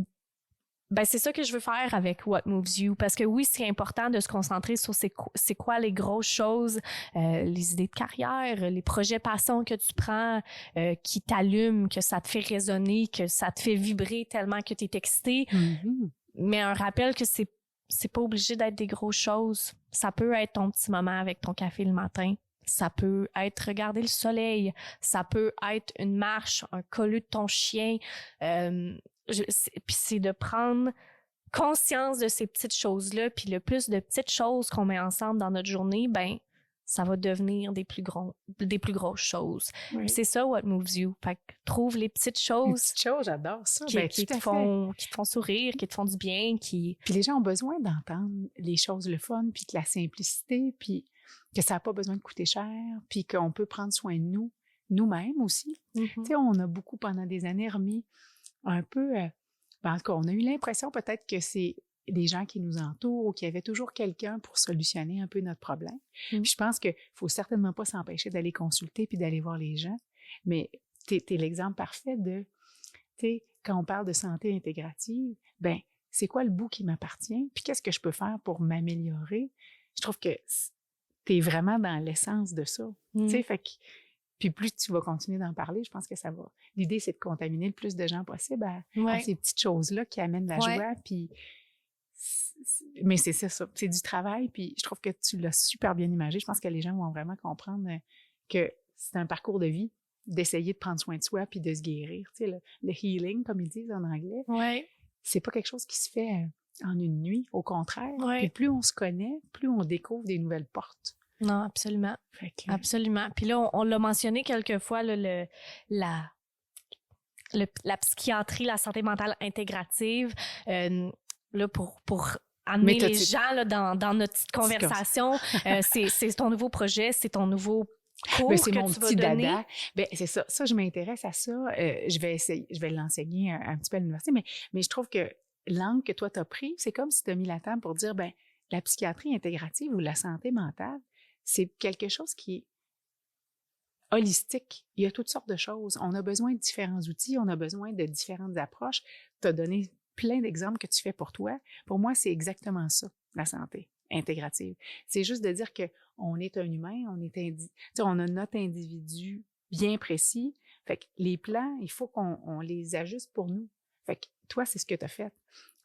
ben c'est ça que je veux faire avec What Moves You, parce que oui, c'est important de se concentrer sur c'est quoi les grosses choses, les idées de carrière, les projets passion que tu prends, qui t'allument, que ça te fait résonner, que ça te fait vibrer tellement que tu es excité. Mais un rappel que c'est pas obligé d'être des grosses choses. Ça peut être ton petit moment avec ton café le matin. Ça peut être regarder le soleil. Ça peut être une marche, un collier de ton chien. Puis c'est de prendre conscience de ces petites choses-là. Puis le plus de petites choses qu'on met ensemble dans notre journée, ben ça va devenir des plus grosses choses. Oui. C'est ça, What Moves You. Fait que trouve les petites choses.
Les petites choses, j'adore ça.
Qui te font sourire, qui te font du bien. Puis
les gens ont besoin d'entendre les choses le fun, puis que la simplicité, puis que ça n'a pas besoin de coûter cher, puis qu'on peut prendre soin de nous-mêmes aussi. Tu sais, on a beaucoup, pendant des années, remis un peu... en tout cas, on a eu l'impression peut-être que c'est des gens qui nous entourent ou qu'il y avait toujours quelqu'un pour solutionner un peu notre problème. Puis je pense qu'il ne faut certainement pas s'empêcher d'aller consulter puis d'aller voir les gens. Mais tu es l'exemple parfait de, tu sais, quand on parle de santé intégrative, ben c'est quoi le bout qui m'appartient? Puis qu'est-ce que je peux faire pour m'améliorer? Je trouve que tu es vraiment dans l'essence de ça. Tu sais, fait que puis plus tu vas continuer d'en parler, je pense que ça va. L'idée, c'est de contaminer le plus de gens possible à ces petites choses-là qui amènent la joie. Puis mais c'est ça, c'est du travail, puis je trouve que tu l'as super bien imagé. Je pense que les gens vont vraiment comprendre que c'est un parcours de vie, d'essayer de prendre soin de soi puis de se guérir. Tu sais, le healing, comme ils disent en anglais, c'est pas quelque chose qui se fait en une nuit, au contraire. Puis plus on se connaît, plus on découvre des nouvelles portes.
Non, absolument. Absolument. Puis là, on l'a mentionné quelques fois, là, la psychiatrie, la santé mentale intégrative, là, pour amener les gens là, dans notre petite conversation. C'est ton nouveau projet, c'est ton nouveau cours que tu vas donner. C'est mon petit dada.
Ben, c'est ça. Ça, je m'intéresse à ça. Je vais l'enseigner un petit peu à l'université, mais je trouve que l'angle que toi, tu as pris, c'est comme si tu as mis la table pour dire, ben la psychiatrie intégrative ou la santé mentale, c'est quelque chose qui est holistique. Il y a toutes sortes de choses. On a besoin de différents outils, on a besoin de différentes approches. Tu as donné plein d'exemples que tu fais pour toi. Pour moi, c'est exactement ça, la santé intégrative. C'est juste de dire qu'on est un humain, on a notre individu bien précis, Fait que les plans, il faut qu'on les ajuste pour nous. Fait que toi, c'est ce que tu as fait.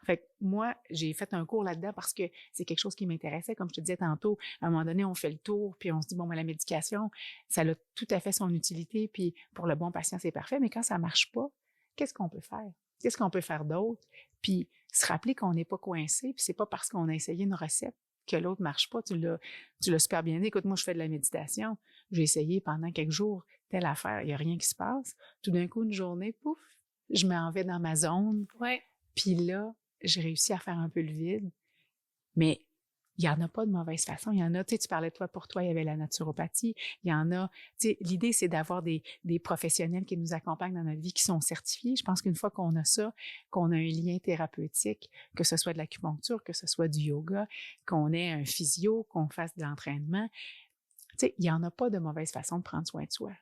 Fait que moi, j'ai fait un cours là-dedans parce que c'est quelque chose qui m'intéressait. Comme je te disais tantôt, à un moment donné, on fait le tour, puis on se dit, bon, ben, la médication, ça a tout à fait son utilité, puis pour le bon patient, c'est parfait. Mais quand ça marche pas, qu'est-ce qu'on peut faire? Qu'est-ce qu'on peut faire d'autre? Puis se rappeler qu'on n'est pas coincé, puis c'est pas parce qu'on a essayé une recette que l'autre marche pas. Tu l'as super bien dit. Écoute, moi, je fais de la méditation. J'ai essayé pendant quelques jours telle affaire. Il n'y a rien qui se passe. Tout d'un coup, une journée, pouf, je m'en vais dans ma zone.
Ouais.
Puis là, j'ai réussi à faire un peu le vide. Mais il n'y en a pas de mauvaise façon. Il y en a, tu sais, tu parlais de toi, pour toi, il y avait la naturopathie. Il y en a, tu sais, l'idée, c'est d'avoir des professionnels qui nous accompagnent dans notre vie, qui sont certifiés. Je pense qu'une fois qu'on a ça, qu'on a un lien thérapeutique, que ce soit de l'acupuncture, que ce soit du yoga, qu'on ait un physio, qu'on fasse de l'entraînement, tu sais, il n'y en a pas de mauvaise façon de prendre soin de soi.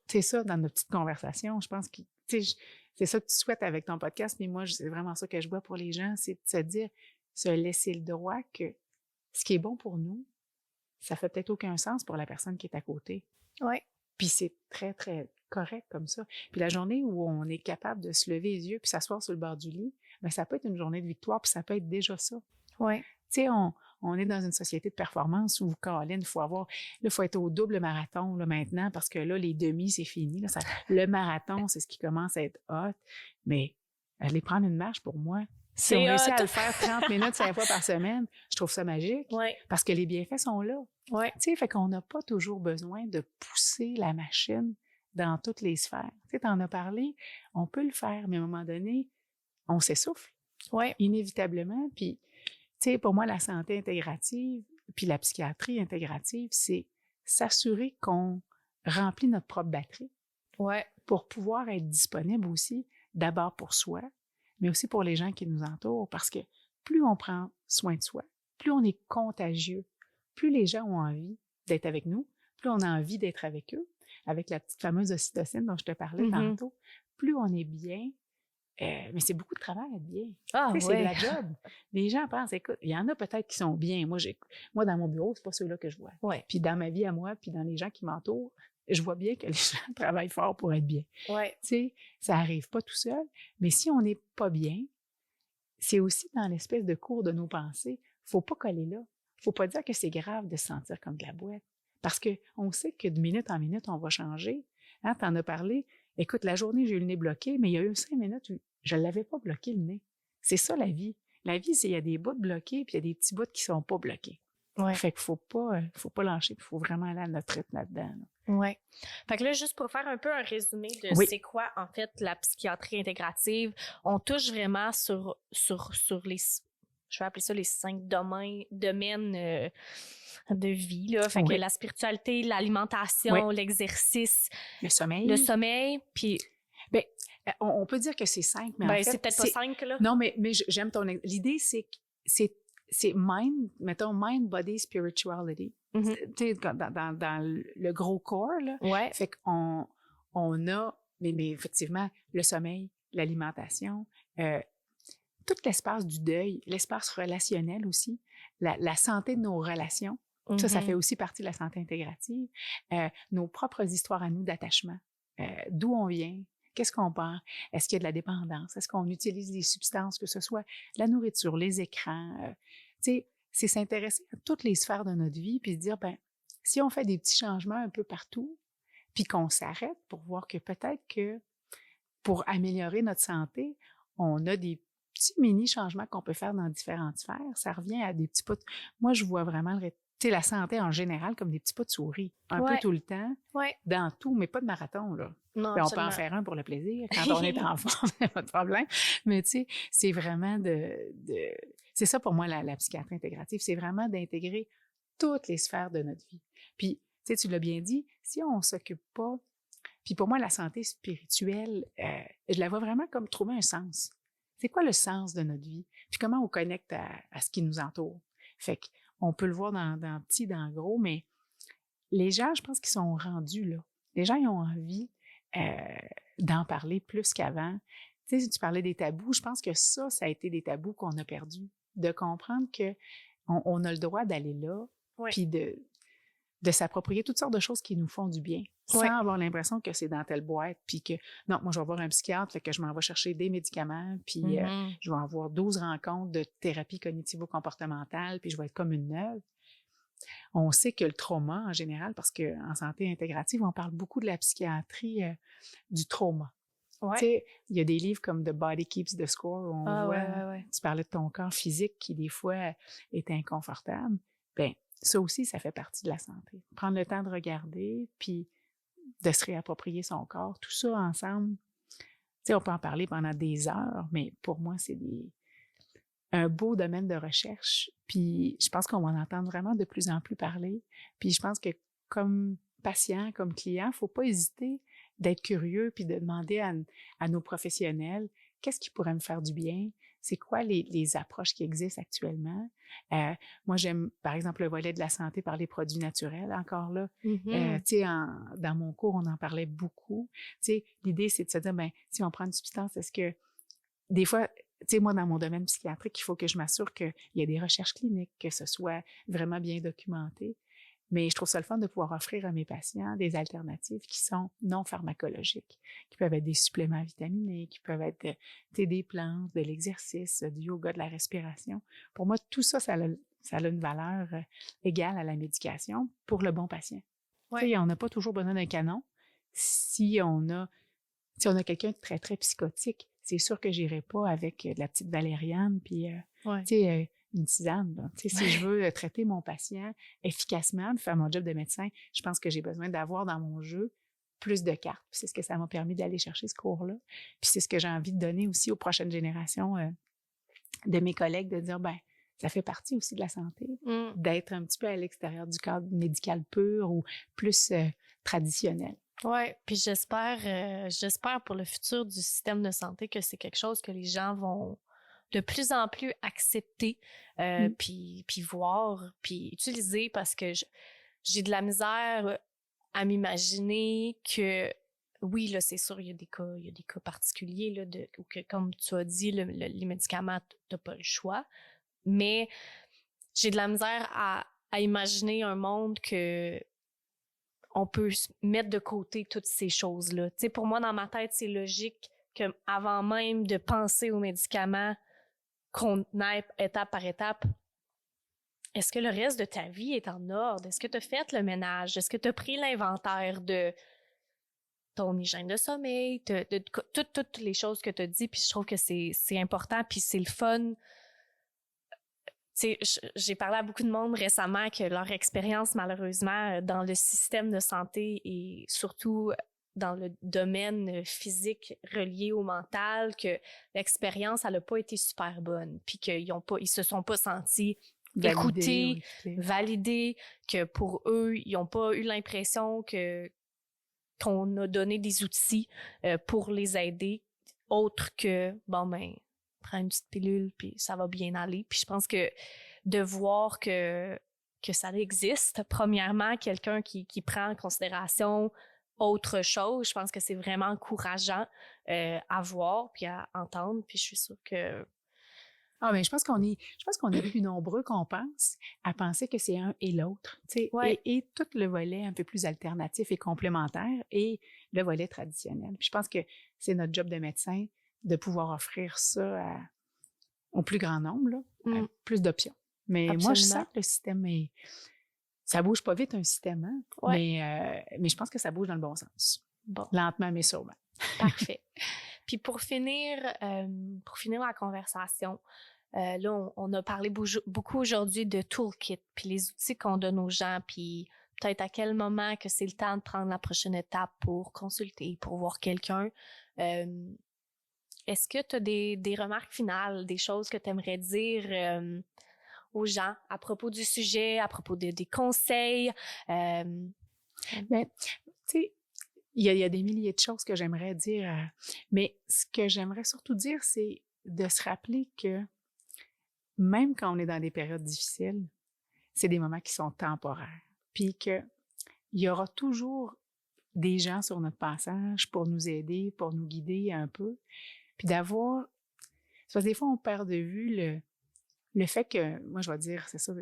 C'est ça, dans notre petite conversation, je pense que, tu sais, c'est ça que tu souhaites avec ton podcast, mais moi, c'est vraiment ça que je vois pour les gens, c'est de se dire, se laisser le droit que ce qui est bon pour nous, ça fait peut-être aucun sens pour la personne qui est à côté.
Ouais.
Puis c'est très, très correct comme ça. Puis la journée où on est capable de se lever les yeux puis s'asseoir sur le bord du lit, bien, ça peut être une journée de victoire, puis ça peut être déjà ça.
Ouais.
Tu sais, on est dans une société de performance où, Caroline, il faut être au double marathon là, maintenant, parce que là, les demi, c'est fini. Là, le marathon, c'est ce qui commence à être hot. Mais aller prendre une marche, pour moi, si on réussit à le faire 30 minutes 5 fois par semaine, je trouve ça magique.
Ouais.
Parce que les bienfaits sont là.
Ouais.
Tu sais, fait qu'on n'a pas toujours besoin de pousser la machine dans toutes les sphères. Tu sais, t'en as parlé, on peut le faire, mais à un moment donné, on s'essouffle.
Ouais.
Inévitablement. Puis, tu sais, pour moi, la santé intégrative, puis la psychiatrie intégrative, c'est s'assurer qu'on remplit notre propre batterie.
Ouais.
Pour pouvoir être disponible aussi, d'abord pour soi, mais aussi pour les gens qui nous entourent, parce que plus on prend soin de soi, plus on est contagieux, plus les gens ont envie d'être avec nous, plus on a envie d'être avec eux, avec la petite fameuse ocytocine dont je te parlais tantôt, plus on est bien, mais c'est beaucoup de travail à être bien.
Ah,
tu sais, c'est de la job. Les gens pensent, écoute, il y en a peut-être qui sont bien. Moi, dans mon bureau, c'est pas ceux-là que je vois.
Ouais.
Puis dans ma vie à moi, puis dans les gens qui m'entourent, je vois bien que les gens travaillent fort pour être bien.
Ouais.
Tu sais, ça arrive pas tout seul, mais si on n'est pas bien, c'est aussi dans l'espèce de cours de nos pensées. Faut pas coller là. Faut pas dire que c'est grave de se sentir comme de la boîte. Parce que on sait que de minute en minute, on va changer. Hein, t'en as parlé. Écoute, la journée, j'ai eu le nez bloqué, mais il y a eu 5 minutes où je l'avais pas bloqué le nez. C'est ça la vie. La vie, c'est il y a des bouts bloqués, puis il y a des petits bouts qui sont pas bloqués.
Ouais.
Fait qu'il faut pas lâcher, puis il faut vraiment aller à notre rythme là-dedans. Là.
Ouais. Fait que là, juste pour faire un peu un résumé de c'est quoi, en fait, la psychiatrie intégrative, on touche vraiment sur les, je vais appeler ça les 5 domaines de vie, là. Fait que la spiritualité, l'alimentation, l'exercice,
le sommeil,
puis...
Ben, on peut dire que c'est 5, mais en fait...
c'est peut-être pas 5, là.
Non, mais j'aime ton... L'idée, c'est mind, mettons, mind, body, spirituality. Tu sais, dans le gros corps, là.
Ouais.
Fait qu'on a, mais effectivement, le sommeil, l'alimentation, tout l'espace du deuil, l'espace relationnel aussi, la santé de nos relations. Ça fait aussi partie de la santé intégrative. Nos propres histoires à nous d'attachement. D'où on vient, qu'est-ce qu'on pense, est-ce qu'il y a de la dépendance, est-ce qu'on utilise des substances, que ce soit la nourriture, les écrans. Tu sais, c'est s'intéresser à toutes les sphères de notre vie puis se dire, ben, si on fait des petits changements un peu partout, puis qu'on s'arrête pour voir que peut-être que pour améliorer notre santé, on a des petits mini-changements qu'on peut faire dans différentes sphères. Ça revient à des petits pas. Moi, je vois vraiment la santé en général comme des petits pas de souris. Un peu tout le temps, dans tout, mais pas de marathon, là.
Non,
on peut en faire un pour le plaisir quand on est enfant, il n'y a pas de problème. Mais tu sais, c'est vraiment c'est ça pour moi la psychiatrie intégrative, c'est vraiment d'intégrer toutes les sphères de notre vie. Puis, tu sais, tu l'as bien dit, si on s'occupe pas, puis pour moi, la santé spirituelle, je la vois vraiment comme trouver un sens. C'est quoi le sens de notre vie? Puis comment on connecte à ce qui nous entoure? Fait qu'on peut le voir dans petit, dans gros, mais les gens, je pense qu'ils sont rendus là. Les gens, ils ont envie d'en parler plus qu'avant. Tu sais, si tu parlais des tabous, je pense que ça a été des tabous qu'on a perdus. De comprendre qu'on a le droit d'aller là, puis de de s'approprier toutes sortes de choses qui nous font du bien, sans avoir l'impression que c'est dans telle boîte, puis que, non, moi, je vais voir un psychiatre, fait que je m'en vais chercher des médicaments, puis je vais avoir 12 rencontres de thérapie cognitivo-comportementale, puis je vais être comme une neuve. On sait que le trauma, en général, parce qu'en santé intégrative, on parle beaucoup de la psychiatrie du trauma.
Ouais.
Tu sais, il y a des livres comme The Body Keeps the Score où on voit, tu parlais de ton corps physique qui, des fois, est inconfortable. Bien, ça aussi, ça fait partie de la santé. Prendre le temps de regarder, puis de se réapproprier son corps, tout ça ensemble. Tu sais, on peut en parler pendant des heures, mais pour moi, c'est un beau domaine de recherche. Puis je pense qu'on va en entendre vraiment de plus en plus parler. Puis je pense que comme patient, comme client, faut pas hésiter d'être curieux puis de demander à nos professionnels qu'est-ce qui pourrait me faire du bien, c'est quoi les approches qui existent actuellement. Moi, j'aime, par exemple, le volet de la santé par les produits naturels, encore là. Tu sais, dans mon cours, on en parlait beaucoup. Tu sais, l'idée, c'est de se dire, ben si on prend une substance, est-ce que des fois, tu sais, moi, dans mon domaine psychiatrique, il faut que je m'assure qu'il y a des recherches cliniques, que ce soit vraiment bien documenté. Mais je trouve ça le fun de pouvoir offrir à mes patients des alternatives qui sont non pharmacologiques, qui peuvent être des suppléments vitaminés, qui peuvent être des plantes, de l'exercice, du yoga, de la respiration. Pour moi, tout ça, ça a une valeur égale à la médication pour le bon patient. Ouais. Tu sais, on n'a pas toujours besoin d'un canon. Si on a quelqu'un de très, très psychotique, c'est sûr que j'irai pas avec de la petite valériane, puis tu sais, une tisane. Là. Tu sais, si je veux traiter mon patient efficacement, faire mon job de médecin, je pense que j'ai besoin d'avoir dans mon jeu plus de cartes. Puis c'est ce que ça m'a permis d'aller chercher ce cours-là. Puis c'est ce que j'ai envie de donner aussi aux prochaines générations de mes collègues, de dire, ben ça fait partie aussi de la santé, d'être un petit peu à l'extérieur du cadre médical pur ou plus traditionnel.
Oui, puis j'espère pour le futur du système de santé que c'est quelque chose que les gens vont de plus en plus accepter, puis voir, puis utiliser, parce que j'ai de la misère à m'imaginer que, oui, là, c'est sûr, il y a des cas particuliers, là, où que, comme tu as dit, les médicaments, t'as pas le choix, mais j'ai de la misère à imaginer un monde que on peut mettre de côté toutes ces choses-là. Tu sais, pour moi, dans ma tête, c'est logique que avant même de penser aux médicaments, qu'on aille étape par étape, est-ce que le reste de ta vie est en ordre? Est-ce que tu as fait le ménage? Est-ce que tu as pris l'inventaire de ton hygiène de sommeil? Toutes les choses que tu as dit, puis je trouve que c'est important, puis c'est le fun. Tu sais, j'ai parlé à beaucoup de monde récemment que leur expérience, malheureusement, dans le système de santé et surtout dans le domaine physique relié au mental, que l'expérience, elle n'a pas été super bonne, puis ils se sont pas sentis écoutés, validés, que pour eux, ils n'ont pas eu l'impression qu'on a donné des outils pour les aider, autre que, bon, ben, prends une petite pilule, puis ça va bien aller. Puis je pense que de voir que ça existe, premièrement, quelqu'un qui prend en considération autre chose, je pense que c'est vraiment encourageant à voir puis à entendre. Puis je suis sûre que...
mais je pense qu'on est plus nombreux qu'on pense à penser que c'est un et l'autre. Tu sais, et tout le volet un peu plus alternatif et complémentaire et le volet traditionnel. Puis je pense que c'est notre job de médecin de pouvoir offrir ça au plus grand nombre, là, plus d'options. Mais absolument. Moi, je sens que le système ça bouge pas vite, un système, hein? Mais je pense que ça bouge dans le bon sens. Bon. Lentement, mais sûrement.
Parfait. Puis pour finir la conversation, là, on a parlé beaucoup aujourd'hui de toolkit, puis les outils qu'on donne aux gens, puis peut-être à quel moment que c'est le temps de prendre la prochaine étape pour consulter, pour voir quelqu'un. Est-ce que tu as des remarques finales, des choses que tu aimerais dire aux gens à propos du sujet, à propos des conseils?
Ben, tu sais, il y a des milliers de choses que j'aimerais dire, mais ce que j'aimerais surtout dire, c'est de se rappeler que même quand on est dans des périodes difficiles, c'est des moments qui sont temporaires. Puis qu'il y aura toujours des gens sur notre passage pour nous aider, pour nous guider un peu. Puis parce que des fois, on perd de vue le fait que, moi, je vais dire, c'est ça,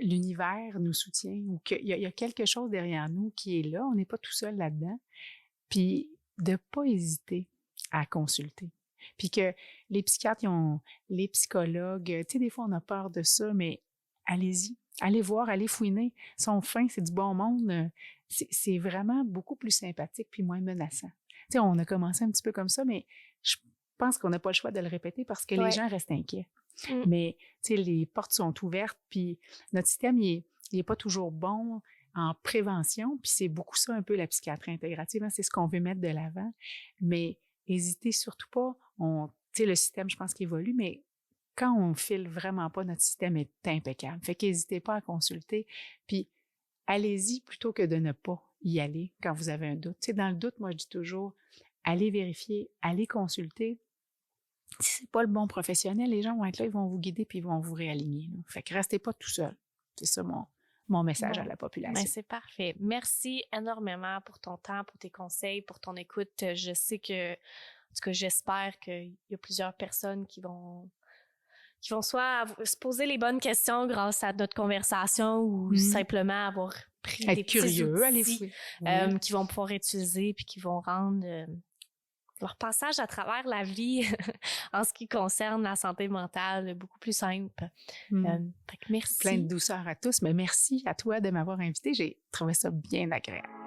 l'univers nous soutient ou qu'il y a quelque chose derrière nous qui est là. On n'est pas tout seul là-dedans. Puis de pas hésiter à consulter. Puis que les psychiatres, les psychologues, tu sais, des fois, on a peur de ça, mais allez-y. Allez voir, allez fouiner. Ils sont fins, c'est du bon monde. C'est vraiment beaucoup plus sympathique puis moins menaçant. Tu sais, on a commencé un petit peu comme ça, mais je pense qu'on n'a pas le choix de le répéter parce que les gens restent inquiets. Mais, tu sais, les portes sont ouvertes, puis notre système, il est pas toujours bon en prévention, puis c'est beaucoup ça un peu la psychiatrie intégrative, hein, c'est ce qu'on veut mettre de l'avant. Mais n'hésitez surtout pas. Tu sais, le système, je pense qu'il évolue, mais quand on file vraiment pas, notre système est impeccable. Fait qu'hésitez pas à consulter, puis allez-y plutôt que de ne pas y aller quand vous avez un doute. Tu sais, dans le doute, moi, je dis toujours, allez vérifier, allez consulter. Si c'est pas le bon professionnel, les gens vont être là, ils vont vous guider puis ils vont vous réaligner. Là. Fait que restez pas tout seul. C'est ça mon message à la population.
Ben c'est parfait. Merci énormément pour ton temps, pour tes conseils, pour ton écoute. Je sais que, en tout cas, j'espère qu'il y a plusieurs personnes qui vont soit se poser les bonnes questions grâce à notre conversation ou simplement avoir pris des petits
curieux,
outils qu'ils vont pouvoir utiliser puis qui vont rendre leur passage à travers la vie en ce qui concerne la santé mentale beaucoup plus simple. Fait que merci.
Plein de douceur à tous, mais merci à toi de m'avoir invité. J'ai trouvé ça bien agréable.